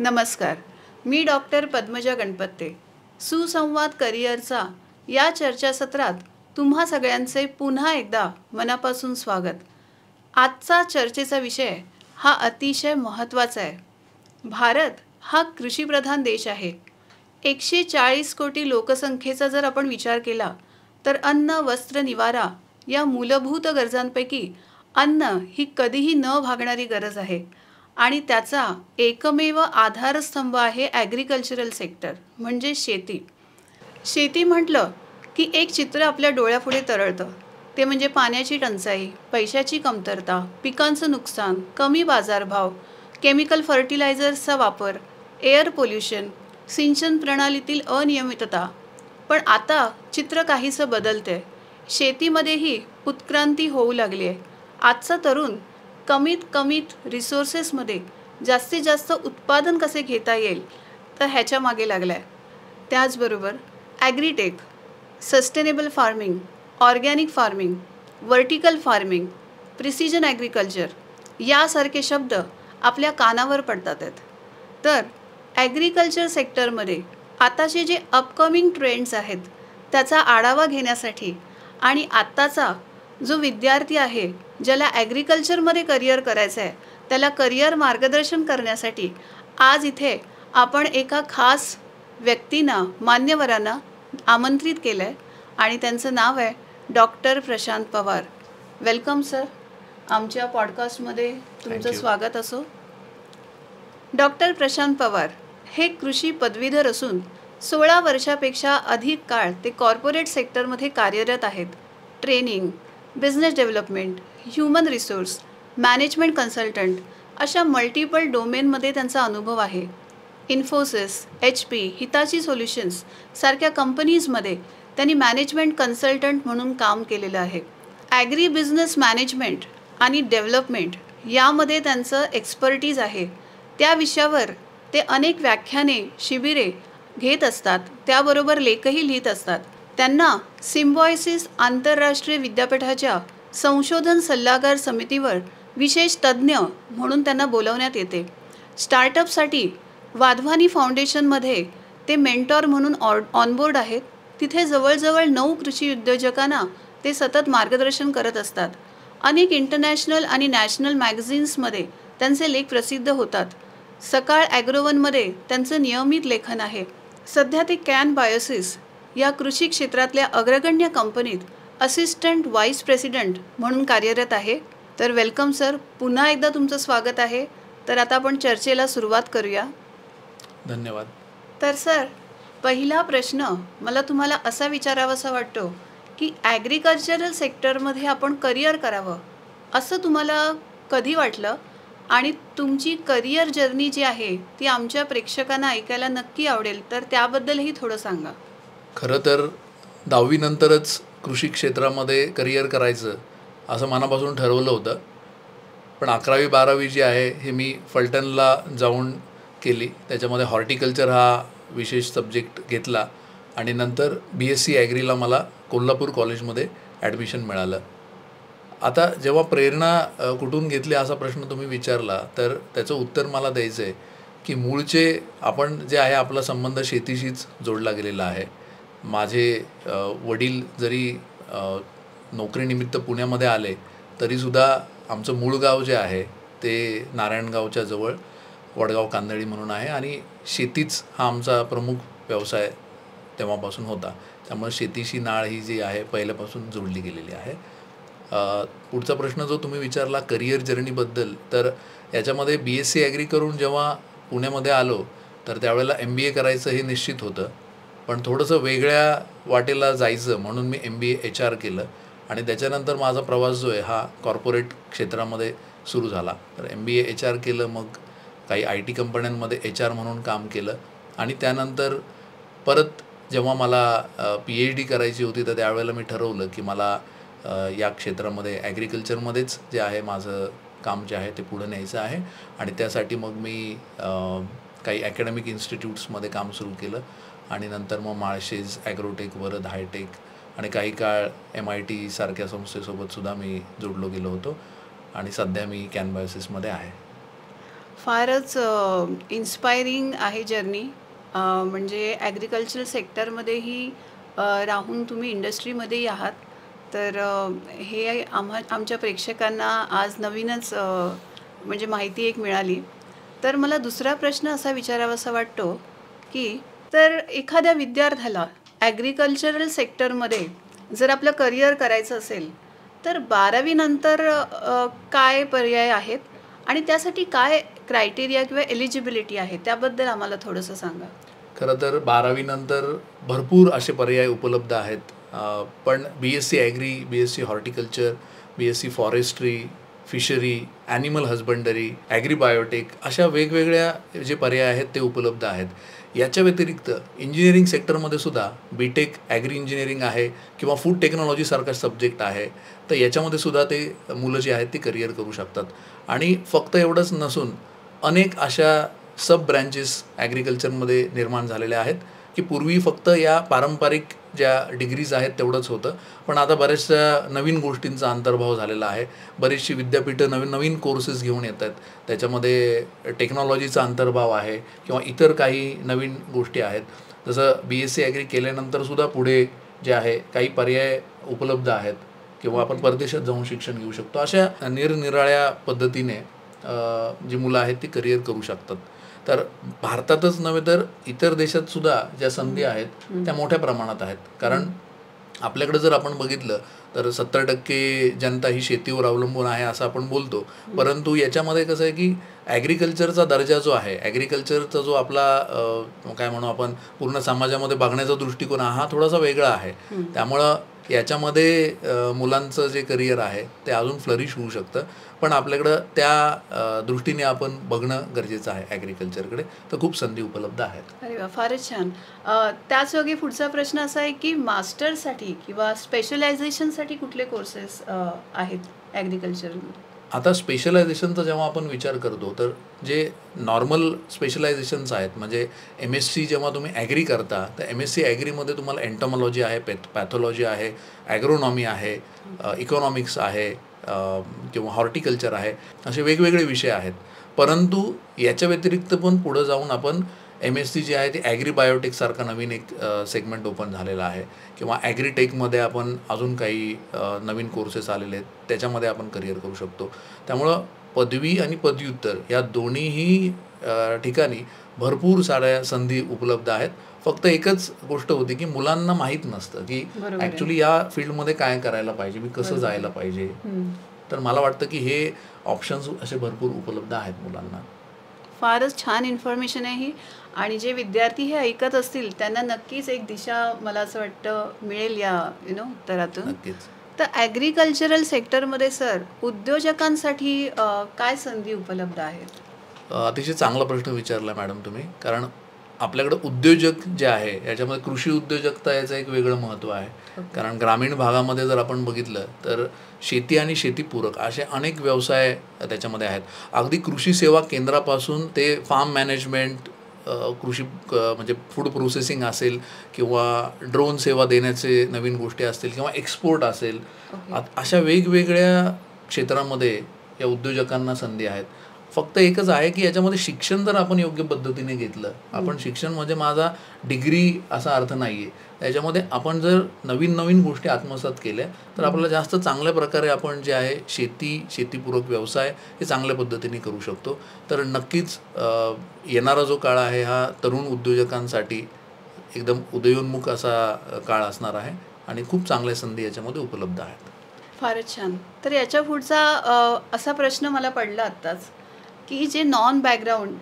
नमस्कार. मी डॉक्टर पद्मजा गणपत्ते. सुसंवाद करिअरचा या चर्चासत्रात तुम्हा सगळ्यांचे पुन्हा एकदा मनापासून स्वागत. आजचा चर्चेचा विषय हा अतिशय महत्त्वाचा आहे. भारत हा कृषीप्रधान देश आहे. 140 कोटी लोकसंख्येचा जर आपण विचार केला तर अन्न, वस्त्र, निवारा या मूलभूत गरजांपैकी अन्न ही कधीही न भागणारी गरज आहे आणि त्याचा एकमेव आधारस्तंभ आहे ॲग्रिकल्चरल सेक्टर म्हणजे शेती. शेती म्हटलं की एक चित्र आपल्या डोळ्यापुढे तरळतं. ते म्हणजे पाण्याची टंचाई, पैशाची कमतरता, पिकांचं नुकसान, कमी बाजारभाव, केमिकल फर्टिलायझर्सचा वापर, एअर पोल्युशन, सिंचन प्रणालीतील अनियमितता. पण आता चित्र काहीसं बदलतंय. शेतीमध्येही उत्क्रांती होऊ लागली आहे. आजचा तरुण कमीत रिसोर्सेसमध्ये जास्तीत जास्त उत्पादन कसे घेता येईल तर ह्याच्या मागे लागला आहे. त्याचबरोबर agritech, sustainable farming, organic farming, vertical farming, precision agriculture यासारखे शब्द आपल्या कानावर पडतात आहेत. तर ॲग्रिकल्चर सेक्टरमध्ये आताचे जे अपकमिंग ट्रेंड्स आहेत त्याचा आढावा घेण्यासाठी आणि आत्ताचा जो विद्यार्थी आहे ज्याला ॲग्रिकल्चरमध्ये करिअर करायचं आहे त्याला करिअर मार्गदर्शन करण्यासाठी आज इथे आपण एका खास व्यक्तींना, मान्यवरांना आमंत्रित केलं आहे आणि त्यांचं नाव आहे doctor Prashant Pawar. Welcome sir. आमच्या पॉडकास्टमध्ये तुमचं स्वागत असो. डॉक्टर प्रशांत पवार हे कृषी पदवीधर असून 16 वर्षापेक्षा अधिक काळ ते कॉर्पोरेट सेक्टरमध्ये कार्यरत आहेत. Training, business development, human resource, management consultant अशा मल्टिपल डोमेनमध्ये त्यांचा अनुभव आहे. इन्फोसिस, HP, हिताची सोल्युशन्स सारख्या कंपनीजमध्ये त्यांनी मॅनेजमेंट कन्सल्टंट म्हणून काम केलेलं आहे. ॲग्री बिझनेस मॅनेजमेंट आणि डेव्हलपमेंट यामध्ये त्यांचं एक्सपर्टीज आहे. त्या विषयावर ते अनेक व्याख्याने, शिबिरे घेत असतात. त्याबरोबर लेखही लिहित असतात. त्यांना सिम्बॉयसिस आंतरराष्ट्रीय विद्यापीठाच्या संशोधन सल्लागार समितीवर विशेष तज्ज्ञ म्हणून त्यांना बोलवण्यात येते. स्टार्टअपसाठी वाधवानी फाउंडेशनमध्ये ते मेंटॉर म्हणून ऑनबोर्ड आहेत. तिथे जवळजवळ 9 कृषी उद्योजकांना ते सतत मार्गदर्शन करत असतात. अनेक इंटरनॅशनल आणि नॅशनल मॅगझिन्समध्ये त्यांचे लेख प्रसिद्ध होतात. सकाळ ॲग्रोवनमध्ये त्यांचं नियमित लेखन आहे. सध्या ते कॅन बायोसिस या कृषी क्षेत्रातल्या अग्रगण्य कंपनीत असिस्टंट व्हाईस प्रेसिडेंट म्हणून कार्यरत आहे. तर वेलकम सर. पुन्हा एकदा तुमचं स्वागत आहे. तर आता आपण चर्चेला सुरुवात करूया. धन्यवाद. तर सर, पहिला प्रश्न मला तुम्हाला असा विचारावासा वाटतो की ॲग्रिकल्चरल सेक्टरमध्ये आपण करिअर करावं असं तुम्हाला कधी वाटलं आणि तुमची करिअर जर्नी जी आहे ती आमच्या प्रेक्षकांना ऐकायला नक्की आवडेल, तर त्याबद्दलही थोडं सांगा. खरं तर 10वी नंतरच कृषी क्षेत्रामध्ये करिअर करायचं असं मनापासून ठरवलं होतं. पण 11वी 12वी जी आहे हे मी फलटणला जाऊन केली. त्याच्यामध्ये हॉर्टिकल्चर हा विशेष सब्जेक्ट घेतला आणि नंतर BSc ॲग्रीला मला कोल्हापूर कॉलेजमध्ये ॲडमिशन मिळालं. आता जेव्हा प्रेरणा कुठून घेतली असा प्रश्न तुम्ही विचारला तर त्याचं उत्तर मला द्यायचं आहे की मूळचे आपण जे आहे आपला संबंध शेतीशीच जोडला गेलेला आहे. माझे वडील जरी नोकरीनिमित्त पुण्यामध्ये आले तरीसुद्धा आमचं मूळ गाव जे आहे ते नारायणगावच्या जवळ वडगाव कांदळी म्हणून आहे आणि शेतीच हा आमचा प्रमुख व्यवसाय तेव्हापासून होता. त्यामुळे शेतीशी नाळ ही जी आहे पहिल्यापासून जोडली गेलेली आहे. पुढचा प्रश्न जो तुम्ही विचारला करिअर जर्नीबद्दल, तर याच्यामध्ये BSc ॲग्री करून जेव्हा पुण्यामध्ये आलो तर त्यावेळेला MBA करायचं हे निश्चित होतं. पण थोडंसं वेगळ्या वाटेला जायचं म्हणून मी MBA HR केलं आणि त्याच्यानंतर माझा प्रवास जो आहे हा कॉर्पोरेट क्षेत्रामध्ये सुरू झाला. तर MBA HR केलं, मग काही IT कंपन्यांमध्ये HR म्हणून काम केलं आणि त्यानंतर परत जेव्हा मला PhD करायची होती तर त्यावेळेला मी ठरवलं की मला या क्षेत्रामध्ये ॲग्रिकल्चरमध्येच जे आहे माझं काम जे आहे ते पुढे न्यायचं आहे आणि त्यासाठी मग मी काही ॲकॅडमिक इन्स्टिट्यूट्समध्ये काम सुरू केलं आणि नंतर मग माळशेज, ॲग्रोटेक, वरद, हायटेक आणि काही काळ MIT सारख्या संस्थेसोबतसुद्धा मी जोडलो गेलो होतो आणि सध्या मी कॅन बायोसिसमध्ये आहे. फारच इन्स्पायरिंग आहे जर्नी. म्हणजे ॲग्रिकल्चरल सेक्टरमध्येही राहून तुम्ही इंडस्ट्रीमध्येही आहात. तर हे आमच्या प्रेक्षकांना आज नवीनच म्हणजे माहिती एक मिळाली. तर मला दुसरा प्रश्न असा विचारावासा वाटतो, की तर एखाद्या विद्यार्थ्याला ॲग्रिकल्चरल सेक्टरमध्ये जर आपलं करिअर करायचं असेल, तर 12वी नंतर काय पर्याय आहेत आणि त्यासाठी काय क्रायटेरिया किंवा एलिजिबिलिटी आहे त्याबद्दल आम्हाला थोडंसं सांगा. खरं तर 12वी नंतर भरपूर असे पर्याय उपलब्ध आहेत. पण BSc agri, BSc horticulture, BSc forestry, fishery, animal husbandry, agribiotech अशा वेगवेगळ्या जे पर्याय आहेत ते उपलब्ध आहेत. याच्या व्यतिरिक्त इंजिनिअरिंग सेक्टरमध्ये सुद्धा BTech ॲग्री इंजिनिअरिंग आहे किंवा फूड टेक्नॉलॉजीसारखा सब्जेक्ट आहे. तर याच्यामध्ये सुद्धा ते मुलं जी आहेत ती करिअर करू शकतात. आणि फक्त एवढंच नसून अनेक अशा सब ब्रँचेस ॲग्रिकल्चरमध्ये निर्माण झालेल्या आहेत की पूर्वी फक्त या पारंपरिक ज्या डिग्रीज आहेत तेवढंच होतं. पण आता बऱ्याचशा नवीन गोष्टींचा अंतर्भाव झालेला आहे. बरीचशी विद्यापीठं नवीन नवीन कोर्सेस घेऊन येत आहेत. त्याच्यामध्ये टेक्नॉलॉजीचा अंतर्भाव आहे किंवा इतर काही नवीन गोष्टी आहेत. जसं BSc ॲग्री केल्यानंतरसुद्धा पुढे जे आहे काही पर्याय उपलब्ध आहेत किंवा आपण परदेशात जाऊन शिक्षण घेऊ शकतो. अशा निरनिराळ्या पद्धतीने जी मुलं आहेत ती करिअर करू शकतात. तर भारतातच नव्हे तर इतर देशात सुद्धा ज्या संधी आहेत त्या मोठ्या प्रमाणात आहेत. कारण आपल्याकडे जर आपण बघितलं तर 70% जनता ही शेतीवर अवलंबून आहे असं आपण बोलतो. परंतु याच्यामध्ये कसं आहे की ॲग्रिकल्चरचा दर्जा जो आहे, ॲग्रिकल्चरचा जो आपला काय म्हणू आपण पूर्ण समाजामध्ये बघण्याचा दृष्टिकोन हा थोडासा वेगळा आहे. त्यामुळं याच्यामध्ये मुलांचं जे करिअर आहे ते अजून फ्लरिश होऊ शकतं. पण आपल्याकडं त्या दृष्टीने आपण बघणं गरजेचं आहे ॲग्रिकल्चरकडे. तर खूप संधी उपलब्ध आहेत. अरे वा, फारच छान. त्याच योगे पुढचा प्रश्न असा आहे की मास्टरसाठी किंवा स्पेशलायझेशनसाठी कुठले कोर्सेस आहेत ॲग्रिकल्चरमध्ये? आता स्पेशलायझेशनचा जेव्हा आपण विचार करतो तर जे नॉर्मल स्पेशलायझेशन्स आहेत म्हणजे MSc जेव्हा तुम्ही ॲग्री करता तर MSc ॲग्रीमध्ये तुम्हाला एंटॉमॉलॉजी आहे, पॅथॉलॉजी आहे, ॲग्रोनॉमी आहे, इकॉनॉमिक्स आहे किंवा हॉर्टिकल्चर आहे, असे वेगवेगळे विषय आहेत. परंतु याच्या व्यतिरिक्त पण पुढं जाऊन आपण MSc जी आहे ती ॲग्रीबायोटेकसारखा नवीन एक सेगमेंट ओपन झालेला आहे किंवा ॲग्रीटेकमध्ये आपण अजून काही नवीन कोर्सेस आलेले आहेत त्याच्यामध्ये आपण करिअर करू शकतो. त्यामुळं पदवी आणि पदव्युत्तर या दोन्हीही ठिकाणी भरपूर साऱ्या संधी उपलब्ध आहेत. फक्त एकच गोष्ट होती की मुलांना माहीत नसतं की ॲक्च्युली या फील्डमध्ये काय करायला पाहिजे, मी कसं जायला पाहिजे. तर मला वाटतं की हे ऑप्शन्स असे भरपूर उपलब्ध आहेत मुलांना. फारच छान इन्फॉर्मेशन आहे ही. आणि जे विद्यार्थी हे ऐकत असतील त्यांना नक्कीच एक दिशा मला असं वाटतं मिळेल या उत्तरातून. नक्कीच. तर ॲग्रिकल्चरल सेक्टरमध्ये सर उद्योजकांसाठी काय संधी उपलब्ध आहेत? अतिशय चांगला प्रश्न विचारला मॅडम तुम्ही. कारण आपल्याकडं उद्योजक जे आहे याच्यामध्ये कृषी उद्योजकता याचं एक वेगळं महत्त्व आहे. कारण ग्रामीण भागामध्ये जर आपण बघितलं तर शेती आणि शेतीपूरक असे अनेक व्यवसाय त्याच्यामध्ये आहेत. अगदी कृषी सेवा केंद्रापासून ते फार्म मॅनेजमेंट, कृषी म्हणजे फूड प्रोसेसिंग असेल किंवा ड्रोन सेवा देण्याचे नवीन गोष्टी असतील किंवा एक्सपोर्ट असेल, अशा वेगवेगळ्या क्षेत्रामध्ये या उद्योजकांना संधी आहेत. फक्त एकच आहे की याच्यामध्ये शिक्षण जर आपण योग्य पद्धतीने घेतलं, आपण शिक्षण म्हणजे माझा डिग्री असा अर्थ नाही आहे. त्याच्यामध्ये आपण जर नवीन नवीन गोष्टी आत्मसात केल्या तर आपल्याला जास्त चांगल्या प्रकारे आपण जे आहे शेतीपूरक व्यवसाय हे चांगल्या पद्धतीने करू शकतो. तर नक्कीच येणारा जो काळ आहे हा तरुण उद्योजकांसाठी एकदम उदयोन्मुख असा काळ असणार आहे आणि खूप चांगल्या संधी याच्यामध्ये उपलब्ध आहेत. फारच छान. तर याच्या पुढचा असा प्रश्न मला पडला आत्ताच की जे नॉन बॅकग्राऊंड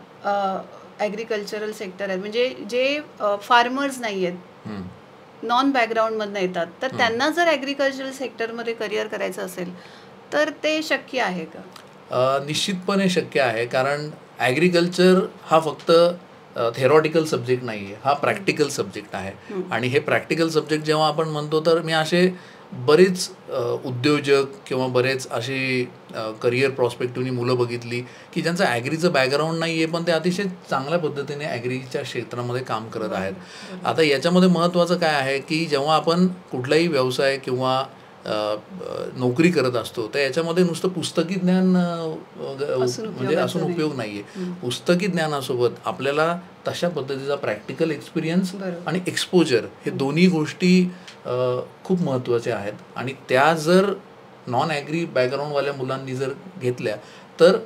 ॲग्रिकल्चरल सेक्टर आहे म्हणजे जे फार्मर्स नाही आहेत, नॉन बॅकग्राऊंडमधनं येतात, तर त्यांना जर ॲग्रिकल्चरल सेक्टरमध्ये करिअर करायचं असेल तर ते शक्य आहे का? निश्चितपणे शक्य आहे. कारण ॲग्रिकल्चर हा फक्त थेरॉटिकल सब्जेक्ट नाही आहे, हा प्रॅक्टिकल सब्जेक्ट आहे. आणि हे प्रॅक्टिकल सब्जेक्ट जेव्हा आपण म्हणतो तर मी असे बरेच उद्योजक किंवा बरेच अशी करिअर प्रॉस्पेक्टिव्हनी मुलं बघितली की ज्यांचं ॲग्रीचं बॅकग्राऊंड नाही आहे पण ते अतिशय चांगल्या पद्धतीने ॲग्रीच्या क्षेत्रामध्ये काम करत आहेत. आता याच्यामध्ये महत्त्वाचं काय आहे की जेव्हा आपण कुठलाही व्यवसाय किंवा नोकरी करत असतो तर याच्यामध्ये नुसतं पुस्तकी ज्ञान म्हणजे असून उपयोग नाही आहे. पुस्तकी ज्ञानासोबत आपल्याला तशा पद्धतीचा प्रॅक्टिकल एक्सपिरियन्स आणि एक्सपोजर हे दोन्ही गोष्टी खूप महत्त्वाच्या आहेत. आणि त्या जर नॉन ॲग्री बॅकग्राऊंडवाल्या मुलांनी जर घेतल्या तर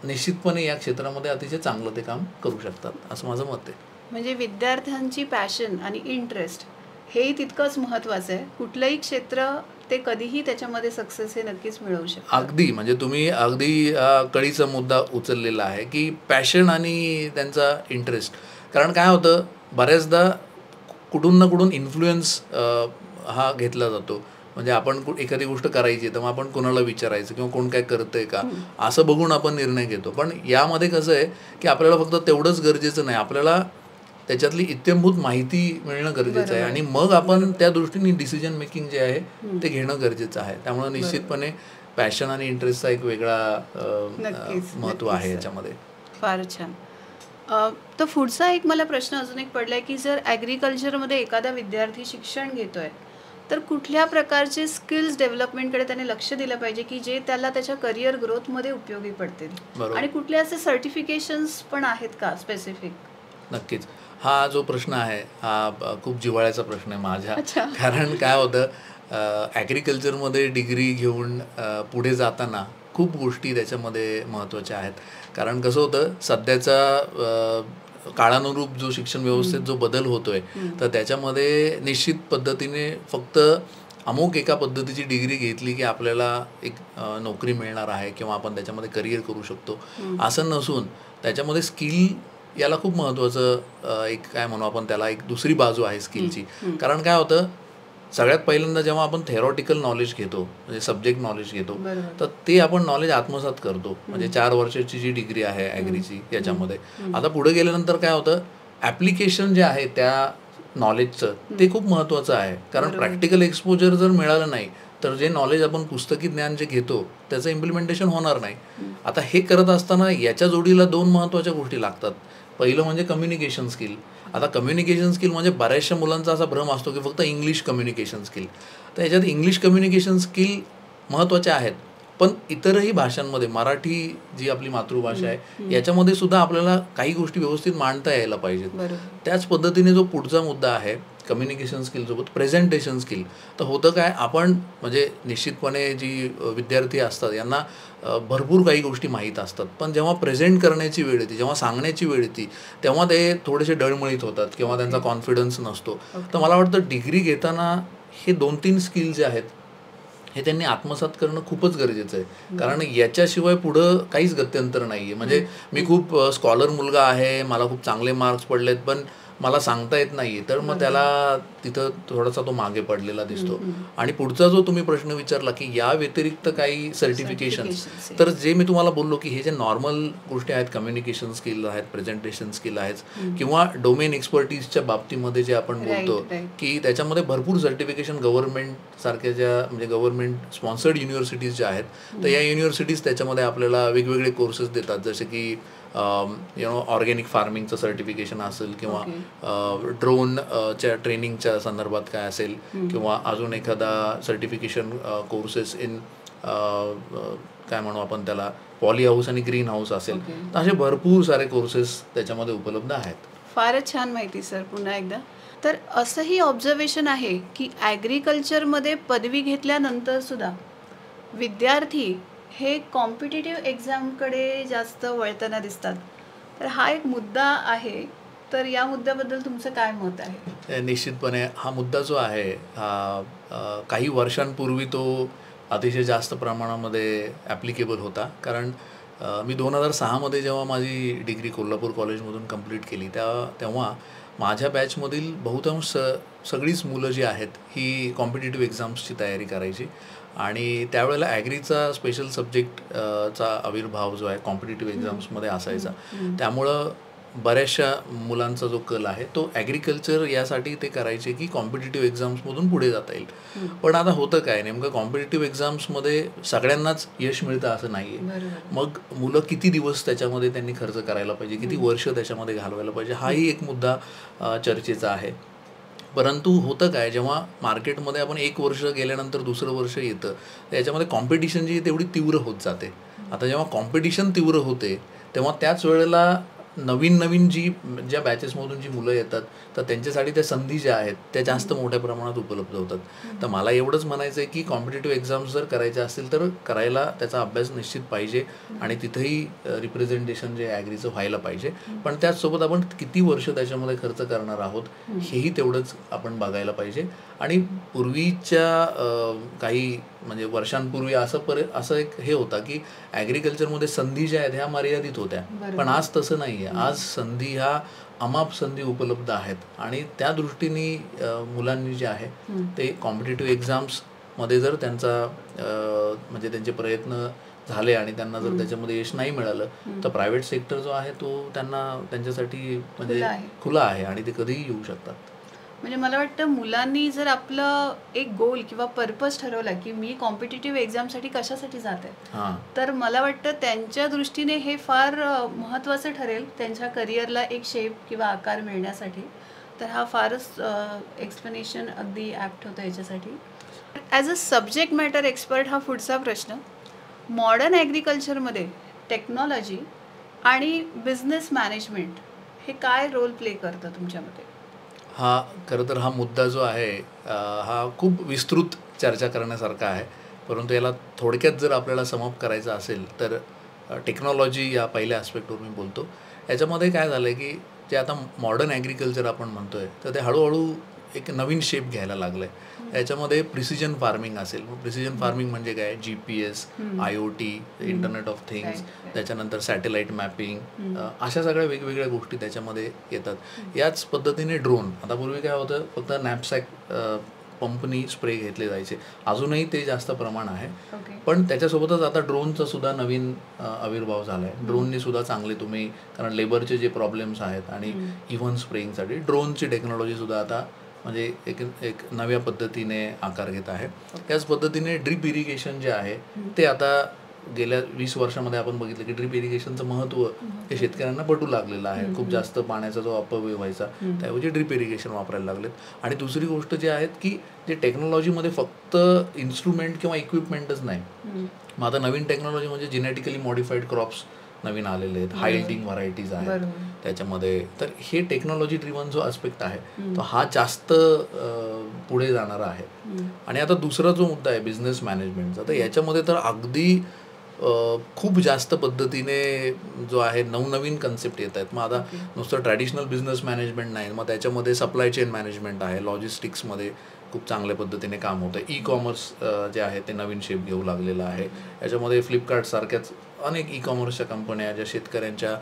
निश्चितपणे या क्षेत्रामध्ये अतिशय चांगलं ते काम करू शकतात असं माझं मत आहे. म्हणजे विद्यार्थ्यांची पॅशन आणि इंटरेस्ट हेही तितकंच महत्त्वाचं आहे. कुठलंही क्षेत्र ते कधीही त्याच्यामध्ये सक्सेस हे नक्कीच मिळवू शकतात. अगदी म्हणजे तुम्ही अगदी कळीचा मुद्दा उचललेला आहे की पॅशन आणि त्यांचा इंटरेस्ट. कारण काय होतं बऱ्याचदा कुठून ना कुठून इन्फ्लुएन्स हा घेतला जातो. म्हणजे आपण एखादी गोष्ट करायची तर मग आपण कोणाला विचारायचं किंवा कोण काय करतंय का असं बघून आपण निर्णय घेतो. पण यामध्ये कसं आहे की आपल्याला फक्त तेवढंच गरजेचं नाही, आपल्याला त्याच्यातली इत्यंभूत माहिती मिळणं गरजेचं आहे आणि मग आपण त्या दृष्टीने डिसिजन मेकिंग जे आहे ते घेणं गरजेचं आहे. त्यामुळे निश्चितपणे पॅशन आणि इंटरेस्टचा एक वेगळा महत्त्व आहे याच्यामध्ये. फारच छान. तर पुढचा एक मला प्रश्न अजून एक पडलाय की जर ॲग्रिकल्चरमध्ये एखादा विद्यार्थी शिक्षण घेतोय तर कुठल्या प्रकारचे स्किल्स डेव्हलपमेंटकडे त्याने लक्ष दिलं पाहिजे की जे त्याला त्याच्या करिअर ग्रोथमध्ये उपयोगी पडतील, आणि कुठले असे सर्टिफिकेशन्स पण आहेत का स्पेसिफिक? नक्कीच. हा जो प्रश्न आहे हा खूप जिव्हाळ्याचा प्रश्न आहे माझ्या. कारण काय होतं ॲग्रिकल्चरमध्ये डिग्री घेऊन पुढे जाताना खूप गोष्टी त्याच्यामध्ये महत्त्वाच्या आहेत. कारण कसं होतं सध्याचा काळानुरूप जो शिक्षण व्यवस्थेत जो बदल होतोय तर त्याच्यामध्ये निश्चित पद्धतीने फक्त अमुक एका पद्धतीची डिग्री घेतली की आपल्याला एक नोकरी मिळणार आहे किंवा आपण त्याच्यामध्ये करिअर करू शकतो असं नसून त्याच्यामध्ये स्किल याला खूप महत्त्वाचं एक काय म्हणू आपण त्याला एक दुसरी बाजू आहे स्किलची. कारण काय होतं सगळ्यात पहिल्यांदा जेव्हा आपण थेरॉटिकल नॉलेज घेतो म्हणजे सब्जेक्ट नॉलेज घेतो तर ते आपण नॉलेज आत्मसात करतो. म्हणजे 4 वर्षाची जी डिग्री आहे ॲग्रीची याच्यामध्ये आता पुढे गेल्यानंतर काय होतं ॲप्लिकेशन जे आहे त्या नॉलेजचं ते खूप महत्त्वाचं आहे. कारण प्रॅक्टिकल एक्सपोजर जर मिळालं नाही तर जे नॉलेज आपण पुस्तकी ज्ञान जे घेतो त्याचं इम्प्लिमेंटेशन होणार नाही. आता हे करत असताना याच्या जोडीला 2 महत्त्वाच्या गोष्टी लागतात. पहिलं म्हणजे कम्युनिकेशन स्किल. आता कम्युनिकेशन स्किल म्हणजे बऱ्याचशा मुलांचा असा भ्रम असतो की फक्त इंग्लिश कम्युनिकेशन स्किल. तर याच्यात इंग्लिश कम्युनिकेशन स्किल महत्त्वाच्या आहेत पण इतरही भाषांमध्ये मराठी जी आपली मातृभाषा आहे याच्यामध्ये सुद्धा आपल्याला काही गोष्टी व्यवस्थित मांडता यायला पाहिजेत. त्याच पद्धतीने जो पुढचा मुद्दा आहे कम्युनिकेशन स्किलसोबत प्रेझेंटेशन स्किल. तर होतं काय आपण म्हणजे निश्चितपणे जी विद्यार्थी असतात यांना भरपूर काही गोष्टी माहीत असतात पण जेव्हा प्रेझेंट करण्याची वेळ येते जेव्हा सांगण्याची वेळ येते तेव्हा ते थोडेसे डळमळीत होतात किंवा त्यांचा कॉन्फिडन्स नसतो. तर मला वाटतं डिग्री घेताना हे 2-3 स्किल जे आहेत हे त्यांनी आत्मसात करणं खूपच गरजेचं आहे. कारण याच्याशिवाय पुढं काहीच गत्यंतर नाही आहे. म्हणजे मी खूप स्कॉलर मुलगा आहे, मला खूप चांगले मार्क्स पडलेत पण मला सांगता येत नाही तर मग त्याला तिथं थोडासा तो मागे पडलेला दिसतो. आणि पुढचा जो तुम्ही प्रश्न विचारला की या व्यतिरिक्त काही सर्टिफिकेशन्स तर जे मी तुम्हाला बोललो की हे जे नॉर्मल गोष्टी आहेत कम्युनिकेशन स्किल आहेत प्रेझेंटेशन स्किल आहेत किंवा डोमेन एक्सपर्टीजच्या बाबतीमध्ये जे आपण बोलतो की त्याच्यामध्ये भरपूर सर्टिफिकेशन गव्हर्नमेंट सारख्या ज्या म्हणजे गव्हर्नमेंट स्पॉन्सर्ड युनिव्हर्सिटीज ज्या आहेत तर या युनिव्हर्सिटीज त्याच्यामध्ये आपल्याला वेगवेगळे कोर्सेस देतात. जसे की ऑर्गॅनिक फार्मिंगचं सर्टिफिकेशन असेल किंवा ड्रोनच्या ट्रेनिंगच्या संदर्भात काय असेल किंवा अजून एखादा सर्टिफिकेशन कोर्सेस इन काय म्हणू आपण त्याला पॉली हाऊस आणि ग्रीन हाऊस असेल तर असे भरपूर सारे कोर्सेस त्याच्यामध्ये उपलब्ध आहेत. फारच छान माहिती सर. पुन्हा एकदा तर असंही ऑब्झर्वेशन आहे की ॲग्रिकल्चरमध्ये पदवी घेतल्यानंतर सुद्धा विद्यार्थी हे कॉम्पिटिटिव्ह एक्झामकडे जास्त वळताना दिसतात. तर हा एक मुद्दा आहे, तर या मुद्द्याबद्दल तुमचं काय मत आहे? निश्चितपणे हा मुद्दा जो आहे हा काही वर्षांपूर्वी तो अतिशय जास्त प्रमाणामध्ये ॲप्लिकेबल होता. कारण मी 2006मध्ये जेव्हा माझी डिग्री कोल्हापूर कॉलेजमधून कंप्लीट केली तेव्हा माझ्या बॅचमधील बहुतांश सगळीच मुलं जी आहेत ही कॉम्पिटिटिव्ह एक्झाम्सची तयारी करायची आणि त्यावेळेला ॲग्रीचा स्पेशल सब्जेक्टचा आविर्भाव जो आहे कॉम्पिटिटिव्ह एक्झाम्समध्ये असायचा. त्यामुळं बऱ्याचशा मुलांचा जो कल आहे तो ॲग्रिकल्चर यासाठी ते करायचे की कॉम्पिटिटिव्ह एक्झाम्समधून पुढे जाता येईल. पण आता होतं काय नेमकं कॉम्पिटिटिव्ह एक्झाम्समध्ये सगळ्यांनाच यश मिळतं असं नाही आहे. मग मुलं किती दिवस त्याच्यामध्ये त्यांनी खर्च करायला पाहिजे, किती वर्ष त्याच्यामध्ये घालवायला पाहिजे हाही एक मुद्दा चर्चेचा आहे. परंतु होतं काय, जेव्हा मार्केटमध्ये आपण 1 वर्ष गेल्यानंतर दुसरं वर्ष येतं, तर याच्यामध्ये कॉम्पिटिशन जी आहे तेवढी तीव्र होत जाते. आता जेव्हा कॉम्पिटिशन तीव्र होते, तेव्हा त्याच वेळेला नवीन ज्या बॅचेसमधून जी मुलं येतात, तर त्यांच्यासाठी त्या संधी ज्या आहेत त्या जास्त मोठ्या प्रमाणात उपलब्ध होतात. तर मला एवढंच म्हणायचं आहे की कॉम्पिटेटिव्ह एक्झाम्स जर करायच्या असतील तर करायला त्याचा अभ्यास निश्चित पाहिजे आणि तिथेही रिप्रेझेंटेशन जे ॲग्रीचं व्हायला पाहिजे. पण त्याचसोबत आपण किती वर्ष त्याच्यामध्ये खर्च करणार आहोत हेही तेवढंच आपण बघायला पाहिजे. आणि पूर्वीच्या काही म्हणजे वर्षांपूर्वी असं एक हे होता की ॲग्रिकल्चरमध्ये संधी ज्या आहेत ह्या मर्यादित होत्या. पण आज तसं नाही आहे. आज संधी ह्या अमाप संधी उपलब्ध आहेत आणि त्या दृष्टीने मुलांनी जे आहे ते कॉम्पिटेटिव्ह एक्झाम्समध्ये जर म्हणजे त्यांचे प्रयत्न झाले आणि त्यांना जर त्याच्यामध्ये यश नाही मिळालं तर प्रायव्हेट सेक्टर जो आहे तो त्यांच्यासाठी म्हणजे खुला आहे आणि ते कधीही येऊ शकतात. म्हणजे मला वाटतं मुलांनी जर आपलं एक गोल किंवा पर्पज ठरवला की मी कॉम्पिटेटिव्ह एक्झामसाठी कशासाठी जात आहे, तर मला वाटतं त्यांच्या दृष्टीने हे फार महत्त्वाचं ठरेल त्यांच्या करिअरला एक शेप किंवा आकार मिळण्यासाठी. तर हा फारच एक्सप्लेनेशन अगदी ॲप्ट होतं याच्यासाठी. As a subject matter expert हा पुढचा प्रश्न. मॉडर्न ॲग्रिकल्चरमध्ये टेक्नॉलॉजी आणि बिझनेस मॅनेजमेंट हे काय रोल प्ले करतं तुमच्यामध्ये? खरं तर हा मुद्दा जो आहे हा खूप विस्तृत चर्चा करण्यासारखा आहे. परंतु याला थोडक्यात जर आपल्याला समअप करायचं असेल तर टेक्नॉलॉजी या पहिल्या ॲस्पेक्टवर मी बोलतो. याच्यामध्ये काय झालं आहे की जे आता मॉडर्न ॲग्रिकल्चर आपण म्हणतो आहे तर ते हळूहळू एक नवीन शेप घ्यायला लागलं आहे. याच्यामध्ये प्रिसिजन फार्मिंग असेल. प्रिसिजन फार्मिंग म्हणजे काय, GPS, IoT, internet of things, त्याच्यानंतर सॅटेलाईट मॅपिंग, अशा सगळ्या वेगवेगळ्या गोष्टी त्याच्यामध्ये येतात. याच पद्धतीने ड्रोन. आता पूर्वी काय होतं, फक्त नॅपसॅक पंपनी स्प्रे घेतले जायचे. अजूनही ते जास्त प्रमाण आहे. पण त्याच्यासोबतच आता ड्रोनचा सुद्धा नवीन आविर्भाव झाला आहे. ड्रोननी सुद्धा चांगले कारण लेबरचे जे प्रॉब्लेम्स आहेत आणि इव्हन स्प्रेइंगसाठी ड्रोनची टेक्नॉलॉजी सुद्धा आता म्हणजे एक नव्या पद्धतीने आकार घेत आहे. त्याच पद्धतीने ड्रीप इरिगेशन जे आहे ते आता गेल्या 20 वर्षामध्ये आपण बघितलं की ड्रीप इरिगेशनचं महत्त्व हे शेतकऱ्यांना पटू लागलेलं आहे. खूप जास्त पाण्याचा जो अपव्यय व्हायचा त्याऐवजी ड्रीप इरिगेशन वापरायला लागलेत. आणि दुसरी गोष्ट जी आहेत की जे टेक्नॉलॉजीमध्ये फक्त इन्स्ट्रुमेंट किंवा इक्विपमेंटच नाही. मग आता नवीन टेक्नॉलॉजी म्हणजे जेनेटिकली मॉडिफाईड क्रॉप्स नवीन आलेले आहेत, हाय यील्डिंग व्हरायटीज आहेत त्याच्यामध्ये. तर हे टेक्नॉलॉजी ड्रिव्हन जो आस्पेक्ट आहे तो हा जास्त पुढे जाणारा आहे. आणि आता दुसरा जो मुद्दा आहे बिझनेस मॅनेजमेंटचा, तर याच्यामध्ये तर अगदी खूप जास्त पद्धतीने जो आहे नवनवीन कन्सेप्ट येत आहेत. मग आता नुसतं ट्रॅडिशनल बिझनेस मॅनेजमेंट नाही, मग त्याच्यामध्ये सप्लाय चेन मॅनेजमेंट आहे, लॉजिस्टिक्समध्ये खूप चांगल्या पद्धतीने काम होतं. ई-कॉमर्स जे आहे ते नवीन शेप घेऊ लागलेलं आहे. याच्यामध्ये फ्लिपकार्ट सारख्याच अनेक ई-कॉमर्सच्या कंपन्या ज्या शेतकऱ्यांच्या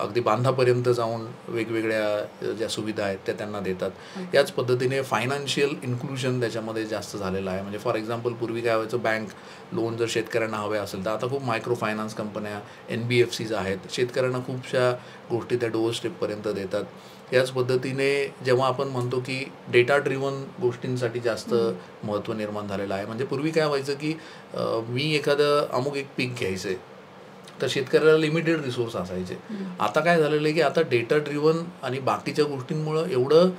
अगदी बांधापर्यंत जाऊन वेगवेगळ्या ज्या सुविधा आहेत त्या त्यांना देतात. याच पद्धतीने फायनान्शियल इन्क्लुजन त्याच्यामध्ये जास्त झालेलं आहे. म्हणजे फॉर एक्झाम्पल पूर्वी काय व्हायचं, बँक लोन जर शेतकऱ्यांना हवे असेल तर आता खूप मायक्रो फायनान्स कंपन्या, NBFCs आहेत, शेतकऱ्यांना खूपशा गोष्टी त्या डोअर स्टेपपर्यंत देतात. याच पद्धतीने जेव्हा आपण म्हणतो की डेटा ड्रिव्हन गोष्टींसाठी जास्त महत्त्व निर्माण झालेलं आहे. म्हणजे पूर्वी काय व्हायचं की मी एखादं अमुक एक पीक घ्यायचं आहे तर शेतकऱ्याला लिमिटेड रिसोर्स असायचे. आता काय झालेलं आहे की आता डेटा ड्रिव्हन आणि बाकीच्या गोष्टींमुळं एवढं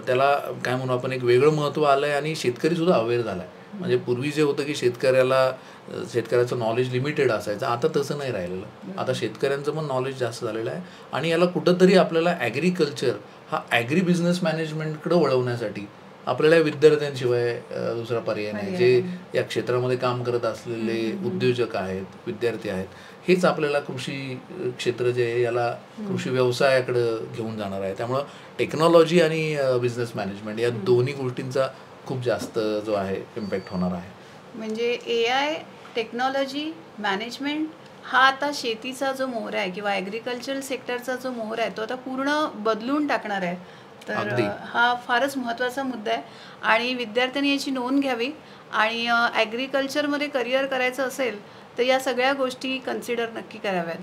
त्याला काय म्हणू आपण एक वेगळं महत्त्व आलं आहे आणि शेतकरीसुद्धा अवेअर झाला आहे. म्हणजे पूर्वी जे होतं की शेतकऱ्याचं नॉलेज लिमिटेड असायचं, आता तसं नाही राहिलेलं. आता शेतकऱ्यांचं पण नॉलेज जास्त झालेलं आहे आणि याला कुठंतरी आपल्याला ॲग्रिकल्चर हा ॲग्री बिझनेस मॅनेजमेंटकडे वळवण्यासाठी आपल्याला विद्यार्थ्यांशिवाय दुसरा पर्याय नाही. जे या क्षेत्रामध्ये काम करत असलेले उद्योजक आहेत, विद्यार्थी आहेत, हेच आपल्याला कृषी क्षेत्र जे आहे याला कृषी व्यवसायाकडं घेऊन जाणार आहे. त्यामुळं टेक्नॉलॉजी आणि बिझनेस मॅनेजमेंट या दोन्ही गोष्टींचा खूप जास्त जो आहे इम्पॅक्ट होणार आहे. म्हणजे AI, टेक्नॉलॉजी, मॅनेजमेंट हा आता शेतीचा जो मोहरा आहे किंवा ॲग्रिकल्चरल सेक्टरचा जो मोहरा आहे तो आता पूर्ण बदलून टाकणार आहे. तर हा फारच महत्त्वाचा मुद्दा आहे आणि विद्यार्थ्यांनी याची नोंद घ्यावी. आणि ॲग्रिकल्चरमध्ये करिअर करायचं असेल तर या सगळ्या गोष्टी कन्सिडर नक्की कराव्यात.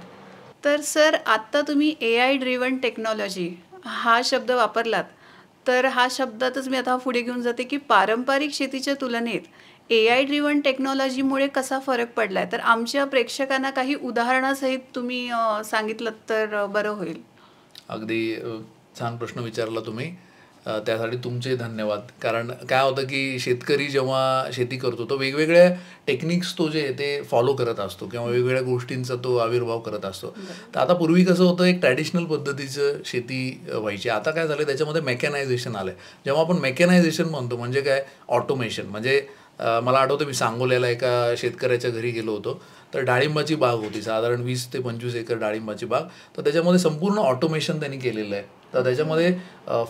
तर सर, आत्ता तुम्ही AI ड्रिव्हन टेक्नॉलॉजी हा शब्द वापरलात, तर हा शब्दातच मी आता पुढे घेऊन जाते की पारंपरिक शेतीच्या तुलनेत AI ड्रिव्हन टेक्नॉलॉजीमुळे कसा फरक पडला आहे, तर आमच्या प्रेक्षकांना काही उदाहरणासहित तुम्ही सांगितलं तर बरं होईल. अगदी छान प्रश्न विचारला तुम्ही. त्यासाठी तुमचे धन्यवाद. कारण काय होतं की शेतकरी जेव्हा शेती करतो तो वेगवेगळ्या टेक्निक्स तो जे ते फॉलो करत असतो किंवा वेगवेगळ्या गोष्टींचा तो आविर्भाव करत असतो. तर आता पूर्वी कसं होतं, एक ट्रॅडिशनल पद्धतीचं शेती व्हायची. आता काय झालं, त्याच्यामध्ये मेकॅनायझेशन आलं आहे. जेव्हा आपण मेकॅनायझेशन म्हणतो म्हणजे काय, ऑटोमेशन. म्हणजे मला आठवतं मी सांगोल्याला एका शेतकऱ्याच्या घरी गेलो होतो. तर डाळिंबाची बाग होती, साधारण 20 ते 25 एकर डाळिंबाची बाग. तर त्याच्यामध्ये संपूर्ण ऑटोमेशन त्यांनी केलेलं आहे. तर त्याच्यामध्ये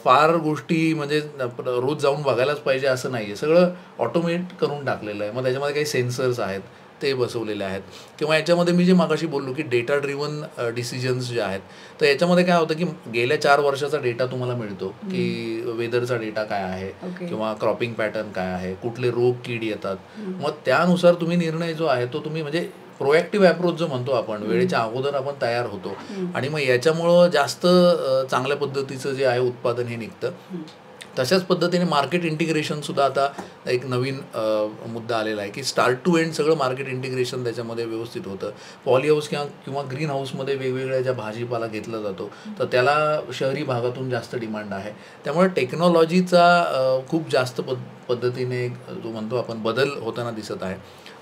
फार गोष्टी म्हणजे रोज जाऊन बघायलाच पाहिजे असं नाही आहे, सगळं ऑटोमेट करून टाकलेलं आहे. मग त्याच्यामध्ये काही सेन्सर्स आहेत ते बसवलेले आहेत. किंवा याच्यामध्ये मी जे मागाशी बोललो की डेटा ड्रिव्हन डिसिजन्स जे आहेत, तर याच्यामध्ये काय होतं की गेल्या 4 वर्षाचा डेटा तुम्हाला मिळतो की वेदरचा डेटा काय आहे किंवा क्रॉपिंग पॅटर्न काय आहे, कुठले रोग कीड येतात. मग त्यानुसार तुम्ही निर्णय जो आहे तो तुम्ही म्हणजे प्रोएक्टिव्ह अप्रोच जो म्हणतो आपण, वेळेच्या अगोदर आपण तयार होतो. आणि मग याच्यामुळं जास्त चांगल्या पद्धतीचं जे आहे उत्पादन हे निघतं. तशाच पद्धतीने मार्केट इंटिग्रेशनसुद्धा आता एक नवीन मुद्दा आलेला आहे की स्टार्ट टू एंड सगळं मार्केट इंटिग्रेशन त्याच्यामध्ये व्यवस्थित होतं. पॉली हाऊस किंवा ग्रीन हाऊसमध्ये वेगवेगळ्या ज्या भाजीपाला घेतला जातो तर त्याला शहरी भागातून जास्त डिमांड आहे. त्यामुळे टेक्नॉलॉजीचा खूप जास्त पद्धतीने जो म्हणतो आपण बदल होताना दिसत आहे.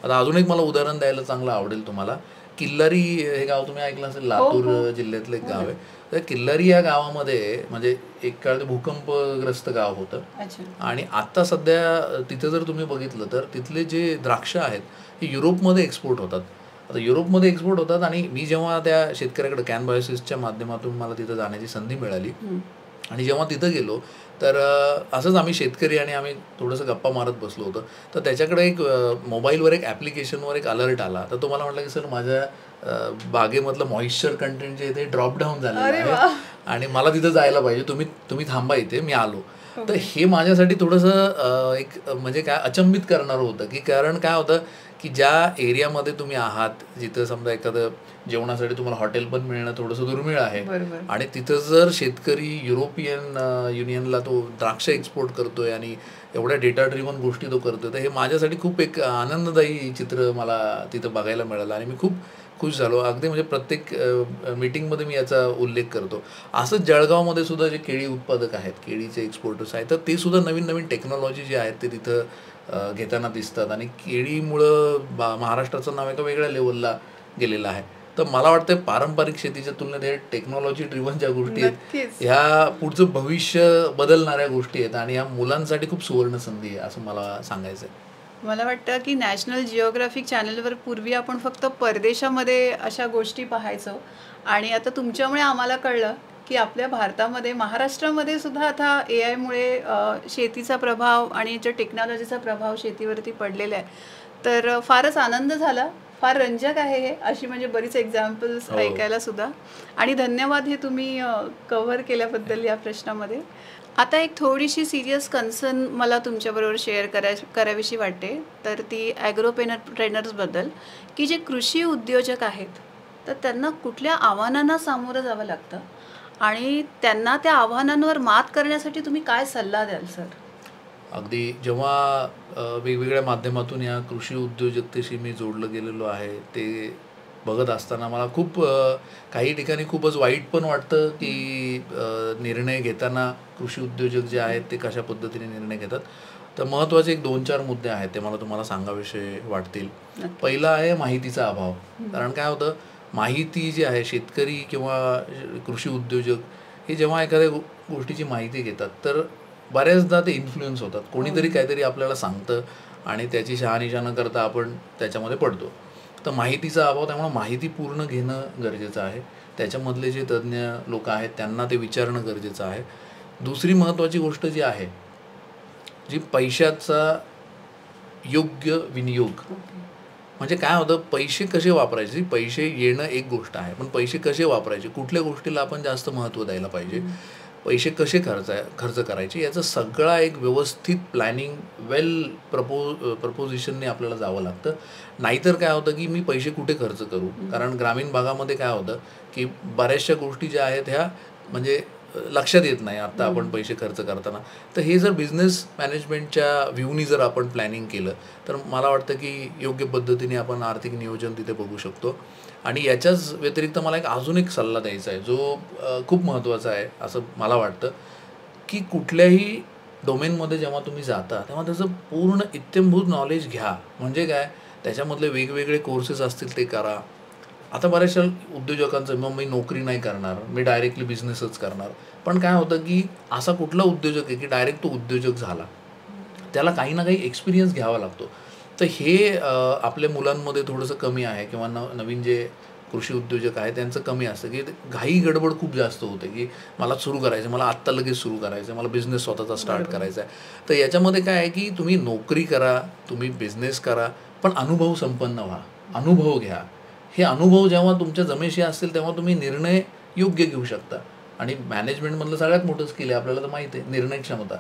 आता अजून एक मला उदाहरण द्यायला चांगलं आवडेल तुम्हाला. किल्लारी हे गाव तुम्ही ऐकलं असेल, लातूर जिल्ह्यातलं एक गाव आहे. तर किल्लारी या गावामध्ये म्हणजे एक काळ ते भूकंपग्रस्त गाव होतं. आणि आता सध्या तिथं जर तुम्ही बघितलं तर तिथले जे द्राक्ष आहेत हे युरोपमध्ये एक्सपोर्ट होतात. आता युरोपमध्ये एक्सपोर्ट होतात आणि मी जेव्हा त्या शेतकऱ्याकडे कॅन बायोसिसच्या माध्यमातून मला तिथं जाण्याची संधी मिळाली आणि जेव्हा तिथं गेलो तर असंच आम्ही शेतकरी आणि आम्ही थोडंसं गप्पा मारत बसलो होतो. तर त्याच्याकडे एक मोबाईलवर एक ॲप्लिकेशनवर एक अलर्ट आला. तर तो मला म्हटलं की सर माझ्या बागेमधलं मॉइश्चर कंटेंट जे ते ड्रॉप डाऊन झालेलं आहे आणि मला तिथं जायला पाहिजे, तुम्ही थांबा इथे, मी आलो. तर हे माझ्यासाठी थोडंसं एक म्हणजे काय अचंबित करणारं होतं की कारण काय होतं की ज्या एरियामध्ये तुम्ही आहात, जिथं समजा एखादं जेवणासाठी तुम्हाला हॉटेल पण मिळणं थोडंसं दुर्मिळ आहे आणि तिथं जर शेतकरी युरोपियन युनियनला तो द्राक्ष एक्सपोर्ट करतोय आणि एवढ्या डेटा ड्रिव्हन गोष्टी तो करतोय, तर हे माझ्यासाठी खूप एक आनंददायी चित्र मला तिथं बघायला मिळालं आणि मी खूप खुश झालो. अगदी म्हणजे प्रत्येक मीटिंगमध्ये मी याचा उल्लेख करतो. असंच जळगावमध्ये सुद्धा जे केळी उत्पादक आहेत, केळीचे एक्सपोर्टर्स आहेत, तर ते सुद्धा नवीन नवीन टेक्नॉलॉजी जी आहेत ते तिथं घेताना दिसतात आणि केळीमुळं महाराष्ट्राचं नाव एका वेगळ्या लेवलला गेलेलं आहे. तर मला वाटतं पारंपरिक शेतीच्या तुलनेत हे टेक्नॉलॉजी ड्रिव्हन ज्या गोष्टी आहेत ह्या पुढचं भविष्य बदलणाऱ्या गोष्टी आहेत आणि ह्या मुलांसाठी खूप सुवर्ण संधी आहे असं मला सांगायचं आहे. मला वाटतं की नॅशनल जिओग्राफिक चॅनलवर पूर्वी आपण फक्त परदेशामध्ये अशा गोष्टी पाहायचो आणि आता तुमच्यामुळे आम्हाला कळलं की आपल्या भारतामध्ये, महाराष्ट्रामध्ये सुद्धा आता AI मुळे शेतीचा प्रभाव आणि याच्या टेक्नॉलॉजीचा प्रभाव शेतीवरती पडलेला आहे. तर फारच आनंद झाला. फार रंजक आहे हे, अशी म्हणजे बरीच एक्झाम्पल्स ऐकायला सुद्धा. आणि धन्यवाद हे तुम्ही कव्हर केल्याबद्दल या प्रश्नामध्ये. आता एक थोडीशी सिरियस कन्सर्न मला तुमच्याबरोबर शेअर करावीशी वाटते. तर ती ट्रेनर्सबद्दल की जे कृषी उद्योजक आहेत तर त्यांना कुठल्या आव्हानांना सामोरं जावं लागतं आणि त्यांना त्या आव्हानांवर मात करण्यासाठी तुम्ही काय सल्ला द्याल सर? अगदी जेव्हा वेगवेगळ्या माध्यमातून या कृषी उद्योजकतेशी मी जोडलं गेलेलो आहे ते बघत असताना मला खूप काही ठिकाणी खूपच वाईट पण वाटतं की निर्णय घेताना कृषी उद्योजक जे आहेत ते कशा पद्धतीने निर्णय घेतात. तर महत्त्वाचे एक 2-4 मुद्दे आहेत ते मला तुम्हाला सांगावेसे वाटतील. पहिला आहे माहितीचा अभाव. कारण काय होतं, माहिती जी आहे, शेतकरी किंवा कृषी उद्योजक हे जेव्हा एखाद्या गोष्टीची माहिती घेतात तर बऱ्याचदा ते इन्फ्लुएन्स होतात. कोणीतरी काहीतरी आपल्याला सांगतं आणि त्याची शहानिशा न करता आपण त्याच्यामध्ये पडतो. तर माहितीचा अभाव, त्यामुळे माहिती पूर्ण घेणं गरजेचं आहे. त्याच्यामधले जे तज्ज्ञ लोक आहेत त्यांना ते विचारणं गरजेचं आहे. दुसरी महत्त्वाची गोष्ट जी आहे, जी पैशाचा योग्य विनियोग. म्हणजे काय होतं, पैसे कसे वापरायचे, पैसे येणं एक गोष्ट आहे, पण पैसे कसे वापरायचे, कुठल्या गोष्टीला आपण जास्त महत्त्व द्यायला पाहिजे, पैसे कसे खर्च करायचे, याचा सगळा एक व्यवस्थित प्लॅनिंग प्रपोजिशनने आपल्याला जावं लागतं. नाहीतर काय होतं की मी पैसे कुठे खर्च करू. कारण ग्रामीण भागामध्ये काय होतं की बऱ्याचशा गोष्टी ज्या आहेत ह्या म्हणजे लक्षात येत नाही आत्ता आपण पैसे खर्च करताना. तर हे जर बिझनेस मॅनेजमेंटच्या व्ह्यूनी जर आपण प्लॅनिंग केलं तर मला वाटतं की योग्य पद्धतीने आपण आर्थिक नियोजन तिथे बघू शकतो. आणि याच्याच व्यतिरिक्त मला अजून एक सल्ला द्यायचा आहे जो खूप महत्त्वाचा आहे असं मला वाटतं की कुठल्याही डोमेनमध्ये जेव्हा तुम्ही जाता तेव्हा त्याचं पूर्ण इत्थंभूत नॉलेज घ्या. म्हणजे काय, त्याच्यामधले वेगवेगळे कोर्सेस असतील ते करा. आता बऱ्याचशा उद्योजकांचं मग मी नोकरी नाही करणार, मी डायरेक्टली बिझनेसच करणार. पण काय होतं की असा कुठला उद्योजक आहे की डायरेक्ट तो उद्योजक झाला, त्याला काही ना काही एक्सपिरियन्स घ्यावा लागतो. तर हे आपल्या मुलांमध्ये थोडंसं कमी आहे किंवा नवीन जे कृषी उद्योजक आहे त्यांचं कमी असतं की घाई गडबड खूप जास्त होते की मला सुरू करायचं, मला आत्ता लगेच सुरू करायचं, मला बिझनेस स्वतःचा स्टार्ट करायचा आहे. तर याच्यामध्ये काय आहे की तुम्ही नोकरी करा, तुम्ही बिझनेस करा, पण अनुभव संपन्न व्हा, अनुभव घ्या. हे अनुभव जेव्हा तुमच्या जमेशी असतील तेव्हा तुम्ही निर्णय योग्य घेऊ शकता. आणि मॅनेजमेंटमधलं सगळ्यात मोठं स्किल आहे आपल्याला तर माहिती आहे, निर्णय क्षमता.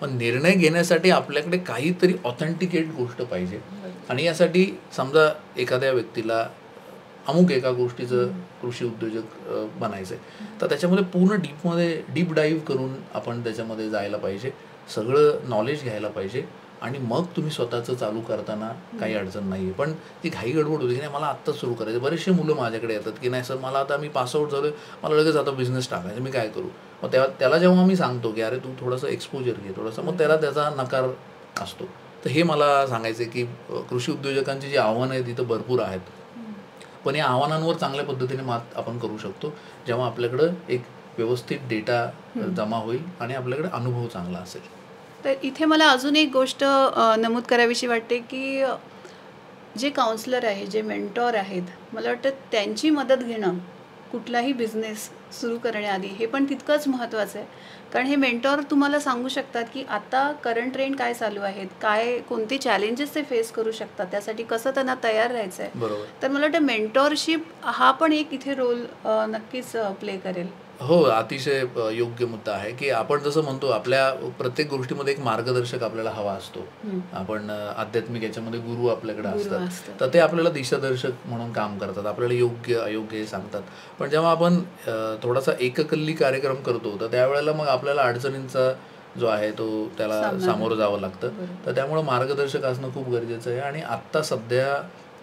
पण निर्णय घेण्यासाठी आपल्याकडे काहीतरी ऑथेंटिकेट गोष्ट पाहिजे. आणि यासाठी समजा एखाद्या व्यक्तीला अमुक एका गोष्टीचं कृषी उद्योजक बनायचं आहे, तर त्याच्यामध्ये पूर्ण डीप डाईव्ह करून आपण त्याच्यामध्ये जायला पाहिजे, सगळं नॉलेज घ्यायला पाहिजे. आणि मग तुम्ही स्वतःचं चालू करताना काही अडचण नाही आहे. पण ती घाई गडबड होती की नाही मला आत्ताच सुरू करायचं. बरेचसे मुलं माझ्याकडे येतात की नाही सर मला आता मी पास आऊट झालो आहे, मला लगेच आता बिझनेस टाकायचं, मी काय करू. मग त्याला जेव्हा मी सांगतो की अरे तू थोडंसं एक्सपोजर घे थोडंसं, मग त्याचा नकार असतो. तर हे मला सांगायचं आहे की कृषी उद्योजकांची जी आव्हानं आहेत तिथं भरपूर आहेत. पण या आव्हानांवर चांगल्या पद्धतीने मात आपण करू शकतो जेव्हा आपल्याकडं एक व्यवस्थित डेटा जमा होईल आणि आपल्याकडे अनुभव चांगला असेल. तर इथे मला अजून एक गोष्ट नमूद करावीशी वाटते की जे काउन्सलर आहे, जे मेंटॉर आहेत, मला वाटतं त्यांची मदत घेणं कुठलाही बिझनेस सुरू करण्याआधी हे पण तितकंच महत्त्वाचं आहे. कारण हे मेंटॉर तुम्हाला सांगू शकतात की आता करंट ट्रेंड काय चालू आहेत, कोणते चॅलेंजेस ते फेस करू शकतात, त्यासाठी कसं त्यांना तयार राहायचं आहे. बरोबर. तर मला वाटतं मेंटॉरशिप हा पण एक इथे रोल नक्कीच प्ले करेल. हो, अतिशय योग्य मुद्दा आहे की आपण जसं म्हणतो आपल्या प्रत्येक गोष्टीमध्ये एक मार्गदर्शक आपल्याला हवा असतो. आपण आध्यात्मिक याच्यामध्ये गुरु आपल्याकडे असतात, तर ते आपल्याला दिशादर्शक म्हणून काम करतात, आपल्याला योग्य अयोग्य हे सांगतात. पण जेव्हा आपण थोडासा एककल्ली कार्यक्रम करतो तर त्यावेळेला मग आपल्याला अडचणींचा जो आहे तो त्याला सामोरं जावं लागतं. तर त्यामुळं मार्गदर्शक असणं खूप गरजेचं आहे. आणि आत्ता सध्या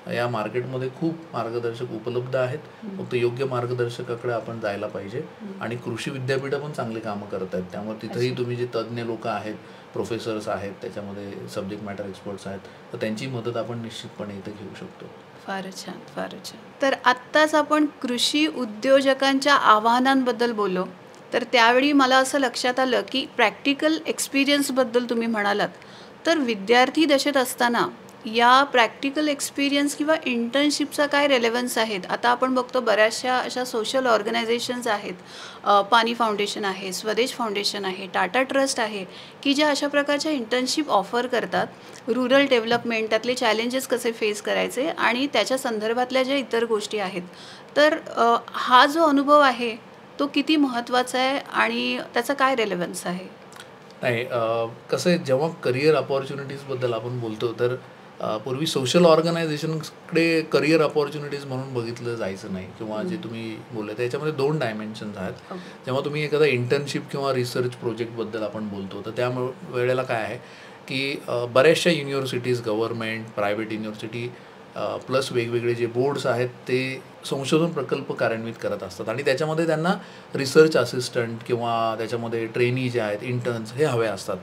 या मार्केटमध्ये खूप मार्गदर्शक उपलब्ध आहेत. फक्त योग्य मार्गदर्शकाकडे आपण जायला पाहिजे. आणि कृषी विद्यापीठं पण चांगली कामं करत आहेत, त्यामुळे तिथंही तुम्ही जे तज्ज्ञ लोक आहेत, प्रोफेसर्स आहेत, त्याच्यामध्ये सब्जेक्ट मॅटर एक्सपर्ट्स आहेत, तर त्यांची मदत आपण निश्चितपणे इथं घेऊ शकतो. फारच छान, फारच छान. तर आत्ताच आपण कृषी उद्योजकांच्या आव्हानांबद्दल बोललो, तर त्यावेळी मला असं लक्षात आलं की प्रॅक्टिकल एक्सपिरियन्सबद्दल तुम्ही म्हणालात, तर विद्यार्थी दशेत असताना या प्रॅक्टिकल एक्सपिरियन्स किंवा इंटर्नशिपचा काय रेलेवन्स आहेत. आता आपण बघतो बऱ्याचशा अशा सोशल ऑर्गनायझेशन्स आहेत, पाणी फाउंडेशन आहे, स्वदेश फाउंडेशन आहे, टाटा ट्रस्ट आहे, की ज्या अशा प्रकारच्या इंटर्नशिप ऑफर करतात. रुरल डेव्हलपमेंट, त्यातले चॅलेंजेस कसे फेस करायचे आणि त्याच्या संदर्भातल्या ज्या इतर गोष्टी आहेत. तर हा जो अनुभव आहे तो किती महत्त्वाचा आहे आणि त्याचा काय रेलेवन्स आहे? नाही, कसं आहे जेव्हा करिअर अपॉर्च्युनिटीजबद्दल आपण बोलतो तर पूर्वी सोशल ऑर्गनायझेशनकडे करिअर अपॉर्च्युनिटीज म्हणून बघितलं जायचं नाही. किंवा जे तुम्ही बोलले त्याच्यामध्ये 2 डायमेन्शन्स आहेत. जेव्हा तुम्ही एखादा इंटर्नशिप किंवा रिसर्च प्रोजेक्टबद्दल आपण बोलतो तर त्या वेळेला काय आहे की बऱ्याचशा universities, government, private university plus वेगवेगळे जे बोर्ड्स आहेत ते संशोधन प्रकल्प कार्यान्वित करत असतात. आणि त्याच्यामध्ये त्यांना रिसर्च असिस्टंट किंवा त्याच्यामध्ये ट्रेनी जे आहेत, इंटर्न्स हे हवे असतात.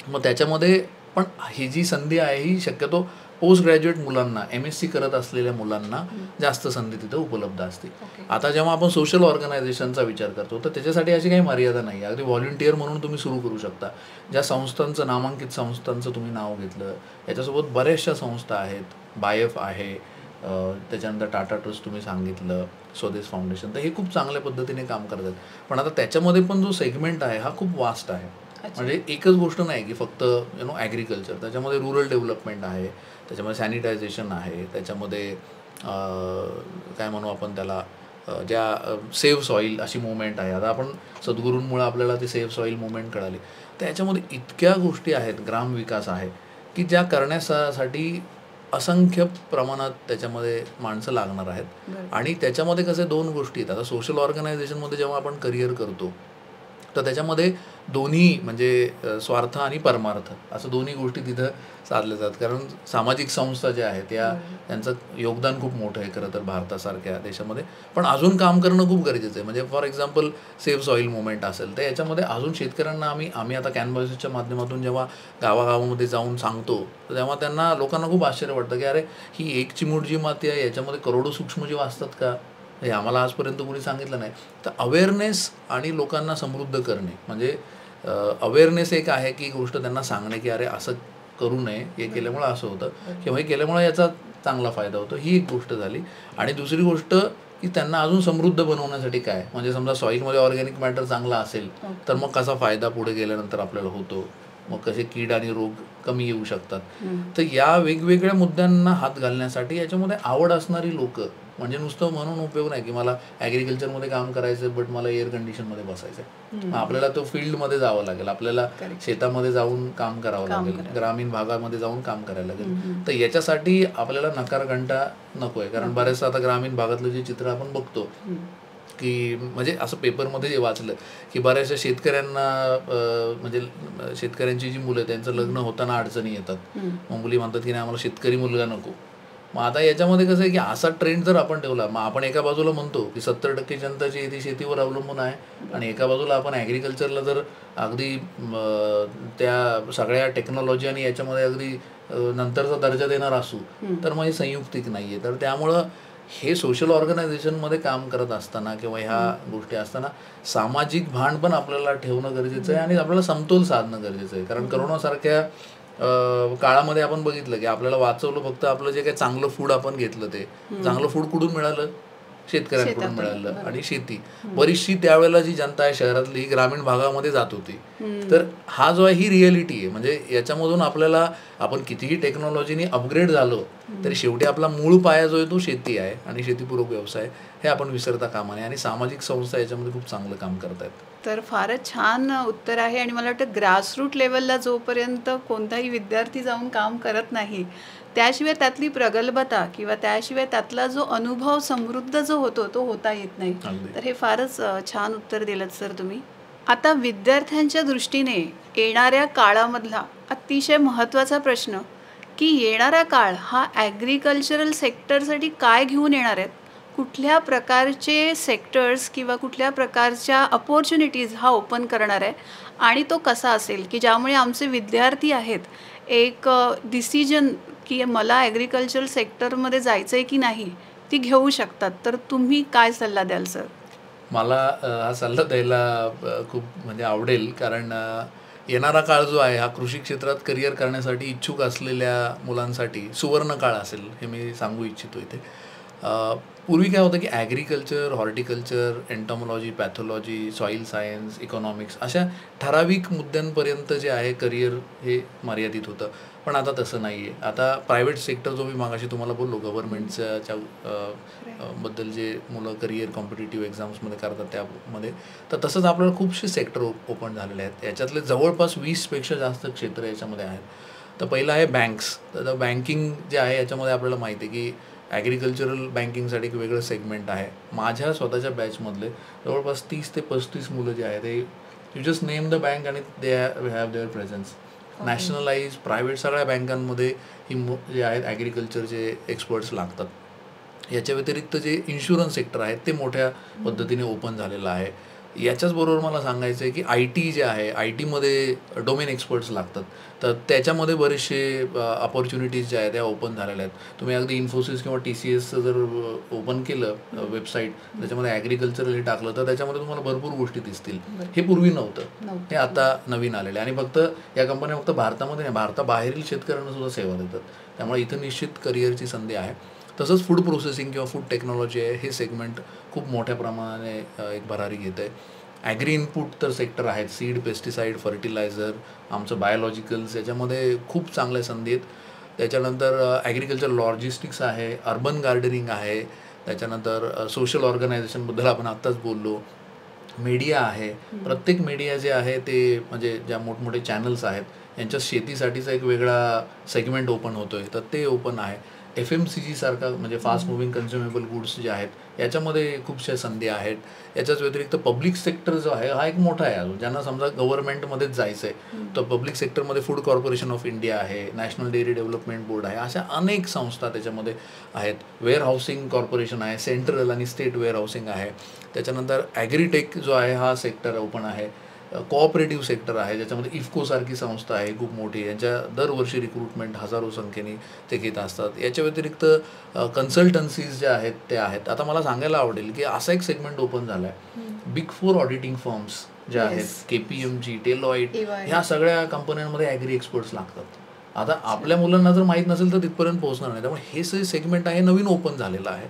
मग त्याच्यामध्ये पण ही जी संधी आहे ही शक्यतो पोस्ट ग्रॅज्युएट मुलांना, MSc करत असलेल्या मुलांना जास्त संधी तिथं उपलब्ध असते. आता जेव्हा आपण सोशल ऑर्गनायझेशनचा विचार करतो तर त्याच्यासाठी अशी काही मर्यादा नाही. अगदी व्हॉलंटियर म्हणून तुम्ही सुरू करू शकता. ज्या संस्थांचं, नामांकित संस्थांचं तुम्ही नाव घेतलं, याच्यासोबत बऱ्याचशा संस्था आहेत. बायफ आहे, त्याच्यानंतर टाटा ट्रस्ट तुम्ही सांगितलं, स्वदेश फाउंडेशन, तर हे खूप चांगल्या पद्धतीने काम करतात. पण आता त्याच्यामध्ये पण जो सेगमेंट आहे हा खूप वास्ट आहे. म्हणजे एकच गोष्ट नाही की फक्त ॲग्रिकल्चर, त्याच्यामध्ये रुरल डेव्हलपमेंट आहे, त्याच्यामध्ये सॅनिटायझेशन आहे, त्याच्यामध्ये काय म्हणू आपण त्याला, ज्या सेव्ह सॉईल अशी मुवमेंट आहे. आता आपण सद्गुरूंमुळे आपल्याला ती सेव्ह सॉईल मुवमेंट कळाली. त्याच्यामध्ये इतक्या गोष्टी आहेत, ग्रामविकास आहे की ज्या करण्यासाठी असंख्य प्रमाणात त्याच्यामध्ये माणसं लागणार आहेत. आणि त्याच्यामध्ये कसे 2 गोष्टी आहेत. आता सोशल ऑर्गनायझेशनमध्ये जेव्हा आपण करिअर करतो तर त्याच्यामध्ये दोन्ही म्हणजे स्वार्थ आणि परमार्थ असं दोन्ही गोष्टी तिथं साधल्या जातात. कारण सामाजिक संस्था ज्या आहेत त्यांचं योगदान खूप मोठं आहे खरं तर भारतासारख्या देशामध्ये. पण अजून काम करणं खूप गरजेचं आहे. म्हणजे for example save soil movement असेल तर याच्यामध्ये अजून शेतकऱ्यांना आम्ही आता कॅनव्हासच्या माध्यमातून जेव्हा गावागावामध्ये जाऊन सांगतो तर तेव्हा त्यांना लोकांना खूप आश्चर्य वाटतं की अरे ही एक चिमूट जी माती आहे याच्यामध्ये करोडो सूक्ष्मजीव असतात का, हे आम्हाला आजपर्यंत कोणी सांगितलं नाही. तर अवेअरनेस आणि लोकांना समृद्ध करणे म्हणजे अवेअरनेस एक आहे की गोष्ट त्यांना सांगणे की अरे असं करू नये, हे केल्यामुळं असं होतं किंवा हे केल्यामुळं याचा चांगला फायदा होतो, ही एक गोष्ट झाली. आणि दुसरी गोष्ट की त्यांना अजून समृद्ध बनवण्यासाठी काय, म्हणजे समजा सॉईलमध्ये ऑर्गॅनिक मॅटर चांगला असेल तर मग कसा फायदा पुढे गेल्यानंतर आपल्याला होतो, मग कसे कीड आणि रोग कमी येऊ शकतात. तर या वेगवेगळ्या मुद्द्यांना हात घालण्यासाठी याच्यामध्ये आवड असणारी लोक, म्हणजे नुसतं म्हणून उपयोग नाही की मला ॲग्रिकल्चरमध्ये काम करायचं बट मला एअर कंडिशनमध्ये बसायचं आहे. आपल्याला तो फील्डमध्ये जावं लागेल, आपल्याला शेतामध्ये जाऊन काम करावं लागेल, ग्रामीण भागामध्ये जाऊन काम करायला लागेल. तर याच्यासाठी आपल्याला नकार घंटा नको आहे. कारण बऱ्याचदा आता ग्रामीण भागातलं जे चित्र आपण बघतो की म्हणजे असं पेपरमध्ये जे वाचलं की बऱ्याचशा शेतकऱ्यांना म्हणजे शेतकऱ्यांची जी मुलं त्यांचं लग्न होताना अडचणी येतात. मग मुली म्हणतात की नाही आम्हाला शेतकरी मुलगा नको. मग आता याच्यामध्ये कसं आहे की असा ट्रेंड जर आपण ठेवला, मग आपण एका बाजूला म्हणतो की 70% जनता जी आहे ती शेतीवर अवलंबून आहे आणि एका बाजूला आपण ॲग्रिकल्चरला जर अगदी त्या सगळ्या टेक्नॉलॉजी आणि याच्यामध्ये अगदी नंतरचा दर्जा देणार असू तर मग हे संयुक्तिक नाही आहे. तर त्यामुळं हे सोशल ऑर्गनायझेशनमध्ये काम करत असताना किंवा ह्या गोष्टी असताना सामाजिक भान पण आपल्याला ठेवणं गरजेचं आहे आणि आपल्याला समतोल साधणं गरजेचं आहे. कारण करोनासारख्या काळामध्ये आपण बघितलं की आपल्याला वाचवलं फक्त आपलं जे काही चांगलं फूड आपण घेतलं, ते चांगलं फूड कुठून मिळालं, शेतकऱ्यांकडून मिळालं. आणि शेती बरीचशी त्यावेळेला जी जनता आहे शहरातली ग्रामीण भागामध्ये जात होती. तर हा जो आहे ही रिॲलिटी आहे. म्हणजे याच्यामधून आपल्याला आपण कितीही टेक्नॉलॉजीने अपग्रेड झालो तरी शेवटी आपला मूळ पाया जो आहे तो शेती आहे आणि शेतीपूरक व्यवसाय हे आपण विसरता कामा नये. आणि सामाजिक संस्था याच्यामध्ये खूप चांगलं काम करत आहेत. तर फारच छान उत्तर आहे. आणि मला वाटतं ग्रासरूट लेवलला जोपर्यंत कोणताही विद्यार्थी जाऊन काम करत नाही त्याशिवाय त्यातली प्रगल्भता किंवा त्याशिवाय त्यातला जो अनुभव समृद्ध जो होतो तो होता येत नाही. तर हे फारच छान उत्तर दिलं सर तुम्ही. आता विद्यार्थ्यांच्या दृष्टीने येणाऱ्या काळामधला अतिशय महत्त्वाचा प्रश्न की येणारा काळ हा ॲग्रिकल्चरल सेक्टरसाठी काय घेऊन येणार आहेत, कुठल्या प्रकारचे सेक्टर्स किंवा कुठल्या प्रकारच्या अपॉर्च्युनिटीज हा ओपन करणार आहे आणि तो कसा असेल की ज्यामुळे आमचे विद्यार्थी आहेत एक डिसिजन की मला ॲग्रिकल्चरल सेक्टरमध्ये जायचं आहे की नाही ती घेऊ शकतात. तर तुम्ही काय सल्ला द्याल सर? मला हा सल्ला द्यायला खूप म्हणजे आवडेल. कारण येणारा काळ जो आहे हा कृषी क्षेत्रात करिअर करण्यासाठी इच्छुक असलेल्या मुलांसाठी सुवर्ण काळ असेल हे मी सांगू इच्छितो इथे. पूर्वी काय होतं की agriculture, horticulture, entomology, pathology, soil science, economics अशा ठराविक मुद्द्यांपर्यंत जे आहे करिअर हे मर्यादित होतं. पण आता तसं नाही आहे. आता प्रायव्हेट सेक्टर जो मी मागाशी तुम्हाला बोललो गव्हर्नमेंटच्या बद्दल जे मुलं करिअर कॉम्पिटिटिव्ह एक्झाम्समध्ये करतात त्यामध्ये, तर तसंच आपल्याला खूपसे सेक्टर ओपन झालेले आहेत. याच्यातले जवळपास 20पेक्षा जास्त क्षेत्र याच्यामध्ये आहेत. तर पहिलं आहे बँक्स. तर बँकिंग जे आहे याच्यामध्ये आपल्याला माहिती आहे की ॲग्रिकल्चरल बँकिंगसाठी एक वेगळं सेगमेंट आहे. माझ्या स्वतःच्या बॅचमधले जवळपास 30 ते 35 मुलं जे आहे ते you just name the bank आणि they have their presence. Nationalise private सगळ्या बँकांमध्ये ही जे आहेत ॲग्रिकल्चरचे एक्सपर्ट्स लागतात. याच्या व्यतिरिक्त जे इन्शुरन्स सेक्टर आहेत ते मोठ्या पद्धतीने ओपन झालेलं आहे. याच्याचबरोबर मला सांगायचं आहे की आय टी जे आहे, आय टीमध्ये डोमेन एक्सपर्ट्स लागतात. तर त्याच्यामध्ये बरेचसे अपॉर्च्युनिटीज ज्या आहेत त्या ओपन झालेल्या आहेत. तुम्ही अगदी इन्फोसिस किंवा TCSचं जर ओपन केलं वेबसाईट, त्याच्यामध्ये ॲग्रिकल्चरल हे टाकलं तर त्याच्यामध्ये तुम्हाला भरपूर गोष्टी दिसतील. हे पूर्वी नव्हतं, हे आता नवीन आलेलं आहे. आणि फक्त या कंपन्या फक्त भारतामध्ये नाही, भारताबाहेरील शेतकऱ्यांना सुद्धा सेवा देतात. त्यामुळे इथं निश्चित करिअरची संधी आहे. तसंच फूड प्रोसेसिंग किंवा फूड टेक्नॉलॉजी आहे, हे सेगमेंट खूप मोठ्या प्रमाणाने एक भरारी घेत आहे. ॲग्री इनपुट तर सेक्टर आहेत, सीड, पेस्टिसाईड, फर्टिलायझर, आमचं बायोलॉजिकल्स, याच्यामध्ये खूप चांगल्या संधी आहेत. त्याच्यानंतर ॲग्रिकल्चर लॉजिस्टिक्स आहे, अर्बन गार्डनिंग आहे, त्याच्यानंतर सोशल ऑर्गनायझेशनबद्दल आपण आत्ताच बोललो, मीडिया आहे. प्रत्येक मीडिया जे आहे ते म्हणजे ज्या मोठमोठे चॅनल्स आहेत यांच्या शेतीसाठीचा एक वेगळा सेगमेंट ओपन होतो आहे, तर ते ओपन आहे. FMCG सारखा म्हणजे फास्ट मुव्हिंग कन्झ्युमेबल गुड्स जे आहेत याच्यामध्ये खूपशा संधी आहेत. याच्याच व्यतिरिक्त पब्लिक सेक्टर जो आहे हा एक मोठा आहे अजून, ज्यांना समजा गव्हर्नमेंटमध्येच जायचं आहे तर पब्लिक सेक्टरमध्ये फूड कॉर्पोरेशन ऑफ इंडिया आहे, नॅशनल डेअरी डेव्हलपमेंट बोर्ड आहे, अशा अनेक संस्था त्याच्यामध्ये आहेत. वेअर हाऊसिंग कॉर्पोरेशन आहे, सेंट्रल आणि स्टेट वेअर हाऊसिंग आहे. त्याच्यानंतर ॲग्रीटेक जो आहे हा सेक्टर ओपन आहे. कोऑपरेटिव्ह सेक्टर आहे ज्याच्यामध्ये इफकोसारखी संस्था आहे खूप मोठी, यांच्या दरवर्षी रिक्रुटमेंट हजारो संख्येने ते घेत असतात. याच्या व्यतिरिक्त कन्सल्टन्सीज ज्या आहेत त्या आहेत. आता मला सांगायला आवडेल की असा एक सेगमेंट ओपन झाला आहे, बिग 4 ऑडिटिंग फर्म्स ज्या आहेत, KPMG, डेलॉइट, ह्या सगळ्या कंपन्यांमध्ये ॲग्री एक्सपर्ट्स लागतात. आता आपल्या मुलांना जर माहीत नसेल तर तिथपर्यंत पोहोचणार नाही. त्यामुळे हे जे सेगमेंट आहे नवीन ओपन झालेलं आहे.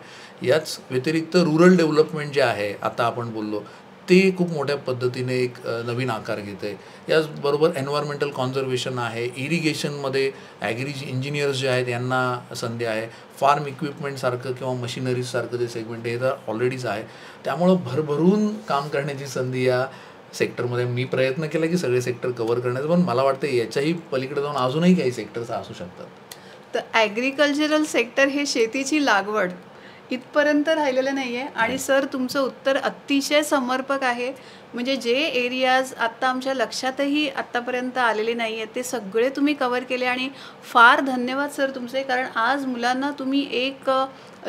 याच व्यतिरिक्त रुरल डेव्हलपमेंट जे आहे आता आपण बोललो ते खूप मोठ्या पद्धतीने एक नवीन आकार घेतं आहे. याचबरोबर एन्व्हायरमेंटल कॉन्झर्वेशन आहे, इरिगेशनमध्ये ॲग्री इंजिनियर्स जे आहेत यांना संधी आहे, फार्म इक्विपमेंटसारखं किंवा मशिनरीजसारखं जे सेगमेंट आहे तर ऑलरेडीच आहे. त्यामुळं भरभरून काम करण्याची संधी या सेक्टरमध्ये. मी प्रयत्न केला की सगळे सेक्टर कव्हर करण्याचा, पण मला वाटतं याच्याही पलीकडे जाऊन अजूनही काही सेक्टर्स असू शकतात. तर ॲग्रिकल्चरल सेक्टर हे शेतीची लागवड इथपर्यंत राहिलेलं नाही आहे. आणि सर तुमचं उत्तर अतिशय समर्पक आहे. म्हणजे जे एरियाज आत्ता आमच्या लक्षातही आत्तापर्यंत आलेले नाही आहेत ते सगळे तुम्ही कवर केले आणि फार धन्यवाद सर तुमचे. कारण आज मुलांना तुम्ही एक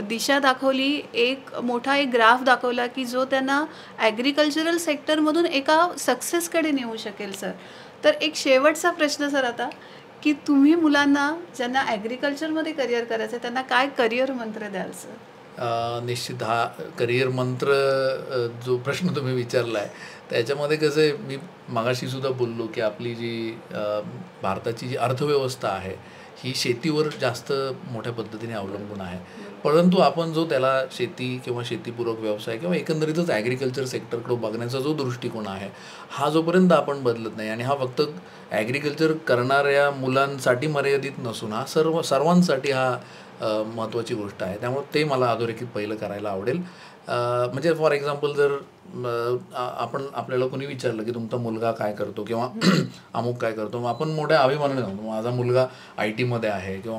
दिशा दाखवली, एक मोठा एक ग्राफ दाखवला की जो त्यांना ॲग्रिकल्चरल सेक्टरमधून एका सक्सेसकडे नेऊ शकेल सर. तर एक शेवटचा प्रश्न सर आता, की तुम्ही मुलांना ज्यांना ॲग्रिकल्चरमध्ये करिअर करायचं आहे त्यांना काय करिअर मंत्र द्याल सर? निश्चित हा करिअर मंत्र जो प्रश्न तुम्ही विचारला आहे त्याच्यामध्ये कसं आहे, मी मगाशीसुद्धा बोललो की आपली जी भारताची जी अर्थव्यवस्था आहे ही शेतीवर जास्त मोठ्या पद्धतीने अवलंबून आहे. परंतु आपण जो त्याला शेती किंवा शेतीपूरक व्यवसाय किंवा एकंदरीतच ॲग्रिकल्चर सेक्टरकडे बघण्याचा जो दृष्टिकोन आहे हा जोपर्यंत आपण बदलत नाही आणि हा फक्त ॲग्रिकल्चर करणाऱ्या मुलांसाठी मर्यादित नसून हा सर्वांसाठी हा महत्त्वाची गोष्ट आहे. त्यामुळे ते मला अधोरेखित पहिलं करायला आवडेल. म्हणजे फॉर एक्झाम्पल जर आपल्याला कोणी विचारलं की तुमचा मुलगा काय करतो किंवा अमुक काय करतो, मग आपण मोठ्या अभिमानाने सांगतो माझा मुलगा IT मध्ये आहे किंवा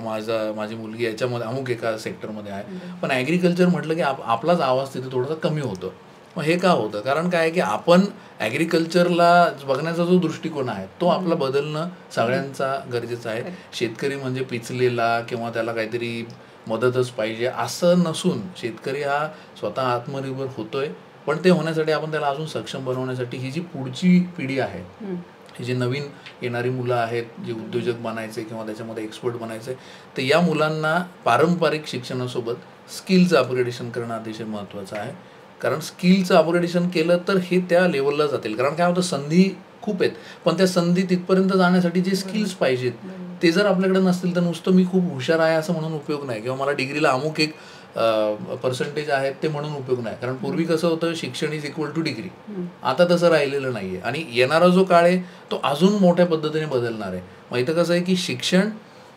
माझी मुलगी याच्यामध्ये अमुक एका सेक्टरमध्ये आहे. पण ॲग्रिकल्चर म्हटलं की आपलाच आवाज तिथे थोडासा कमी होतो. मग हे का होतं? कारण काय आहे की आपण ॲग्रिकल्चरला बघण्याचा जो दृष्टिकोन आहे तो आपला बदलणं सगळ्यांचा गरजेचं आहे. शेतकरी म्हणजे पिचलेला किंवा त्याला काहीतरी मदतच पाहिजे असं नसून शेतकरी हा स्वतः आत्मनिर्भर होतोय, पण ते होण्यासाठी आपण त्याला अजून सक्षम बनवण्यासाठी ही जी पुढची पिढी आहे, ही जी नवीन येणारी मुलं आहेत जे उद्योजक बनायचे किंवा त्याच्यामध्ये एक्सपर्ट बनायचे, तर या मुलांना पारंपरिक शिक्षणासोबत स्किलचं अपग्रेडेशन करणं अतिशय महत्त्वाचं आहे. कारण स्किलचं अपग्रेडेशन केलं तर हे त्या लेवलला जातील. कारण काय होतं, संधी खूप आहेत पण त्या संधी तिथपर्यंत जाण्यासाठी जे स्किल्स पाहिजेत ते जर आपल्याकडे नसतील तर नुसतं मी खूप हुशार आहे असं म्हणून उपयोग नाही किंवा मला डिग्रीला अमुक एक पर्सेंटेज आहेत ते म्हणून उपयोग नाही. कारण पूर्वी कसं होतं, शिक्षण इज इक्वल टू डिग्री. आता तसं राहिलेलं नाही आहे आणि येणारा जो काळ आहे तो अजून मोठ्या पद्धतीने बदलणार आहे. मग इथं कसं आहे की शिक्षण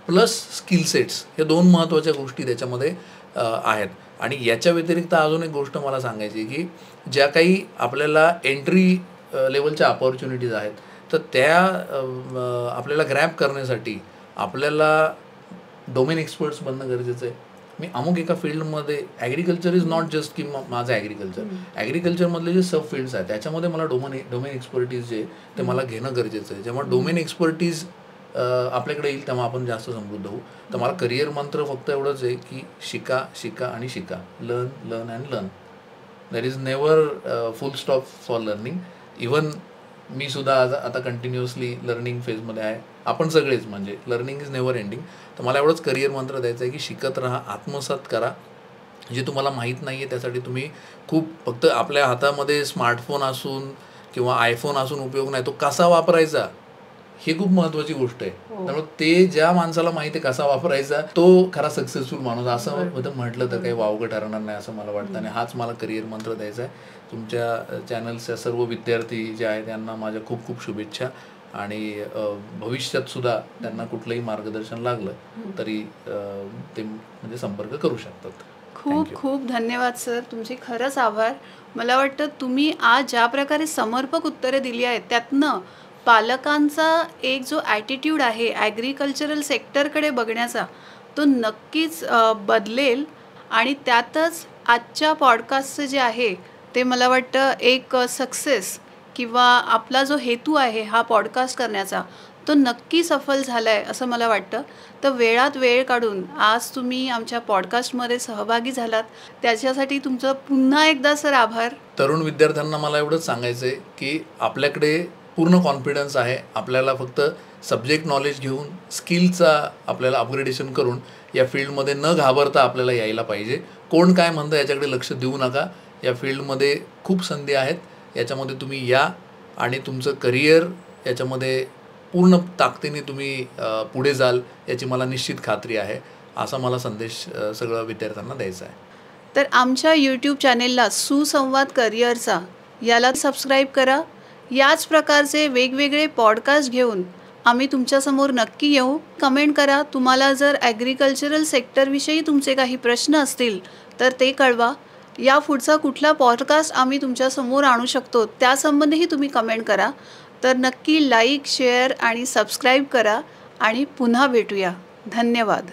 प्लस स्किल सेट्स हे दोन महत्त्वाच्या गोष्टी त्याच्यामध्ये आहेत. आणि याच्या व्यतिरिक्त अजून एक गोष्ट मला सांगायची की ज्या काही आपल्याला एंट्री लेवलच्या अपॉर्च्युनिटीज आहेत तर त्या आपल्याला ग्रॅब करण्यासाठी आपल्याला डोमेन एक्सपर्ट्स बनणं गरजेचं आहे. मी अमुक एका फील्डमध्ये, ॲग्रिकल्चर इज नॉट जस्ट की माझं ॲग्रिकल्चरमधले जे सब फील्ड्स आहेत त्याच्यामध्ये मला डोमेन एक्सपर्टीज जे ते मला घेणं गरजेचं आहे. जेव्हा डोमेन एक्सपर्टीज आपल्याकडे येईल तेव्हा आपण जास्त समृद्ध होऊ. तर मला करिअर मंत्र फक्त एवढंच आहे की शिका शिका आणि शिका. Learn and learn. There is never full stop for learning. Even मी सुद्धा आता कंटिन्युअसली लर्निंग फेजमध्ये आहे. आपण सगळेच, म्हणजे लर्निंग इज नेवर एंडिंग. तर मला एवढंच करिअर मंत्र द्यायचं आहे की शिकत राहा, आत्मसात करा. जे तुम्हाला माहीत नाही आहे त्यासाठी तुम्ही खूप, फक्त आपल्या हातामध्ये स्मार्टफोन असून किंवा आयफोन असून उपयोग नाही, तो कसा वापरायचा ही खूप महत्त्वाची गोष्ट आहे. त्यामुळे ते ज्या माणसाला माहिती आहे कसा वापरायचा तो खरा सक्सेसफुल माणूस, असं म्हटलं तर काही वावगं ठरणार नाही असं मला वाटतं. आणि हाच मला करिअर मंत्र द्यायचा आहे. तुमच्या चॅनलच्या सर्व विद्यार्थी जे आहेत त्यांना माझ्या खूप खूप शुभेच्छा. आणि भविष्यात सुद्धा त्यांना कुठलंही मार्गदर्शन लागलं तरी ते म्हणजे संपर्क करू शकतात. खूप खूप धन्यवाद सर, तुमचे खरंच आभार. मला वाटतं तुम्ही आज ज्या प्रकारे समर्पक उत्तरे दिली आहेत त्यातनं पालकांचा एक जो ॲटिट्यूड आहे ॲग्रिकल्चरल सेक्टरकडे बघण्याचा, तो नक्कीच बदलेल आणि त्यातच आजच्या पॉडकास्टचं जे आहे ते मला वाटतं एक सक्सेस किंवा आपला जो हेतू आहे हा पॉडकास्ट करण्याचा तो नक्की सफल झाला आहे असं मला वाटतं. तर वेळात वेळ काढून आज तुम्ही आमच्या पॉडकास्टमध्ये सहभागी झालात त्याच्यासाठी तुमचं पुन्हा एकदा सर आभार. तरुण विद्यार्थ्यांना मला एवढंच सांगायचं आहे की आपल्याकडे पूर्ण कॉन्फिडन्स आहे. आपल्याला फक्त सब्जेक्ट नॉलेज घेऊन स्किलचा आपल्याला अपग्रेडेशन करून या फील्डमध्ये न घाबरता आपल्याला यायला पाहिजे. कोण काय म्हणतं याच्याकडे लक्ष देऊ नका. या फील्डमध्ये खूप संधी आहेत. याच्यामध्ये तुम्ही या आणि तुमचं करिअर याच्यामध्ये पूर्ण ताकदीने तुम्ही पुढे जाल याची मला निश्चित खात्री आहे. असा मला संदेश सगळ्या विद्यार्थ्यांना द्यायचा आहे. तर आमच्या यूट्यूब चॅनेलला सुसंवाद करिअरचा याला सबस्क्राईब करा. याच प्रकारचे वेगवेगळे पॉडकास्ट घेऊन आम्ही तुमच्यासमोर नक्की येऊ. कमेंट करा. तुम्हाला जर ॲग्रिकल्चरल सेक्टरविषयी तुमचे काही प्रश्न असतील तर ते कळवा. या पुढचा कुठला पॉडकास्ट आम्ही तुमच्यासमोर आणू शकतो त्यासंबंधीही तुम्ही कमेंट करा. तर नक्की लाईक शेअर आणि सबस्क्राईब करा आणि पुन्हा भेटूया. धन्यवाद.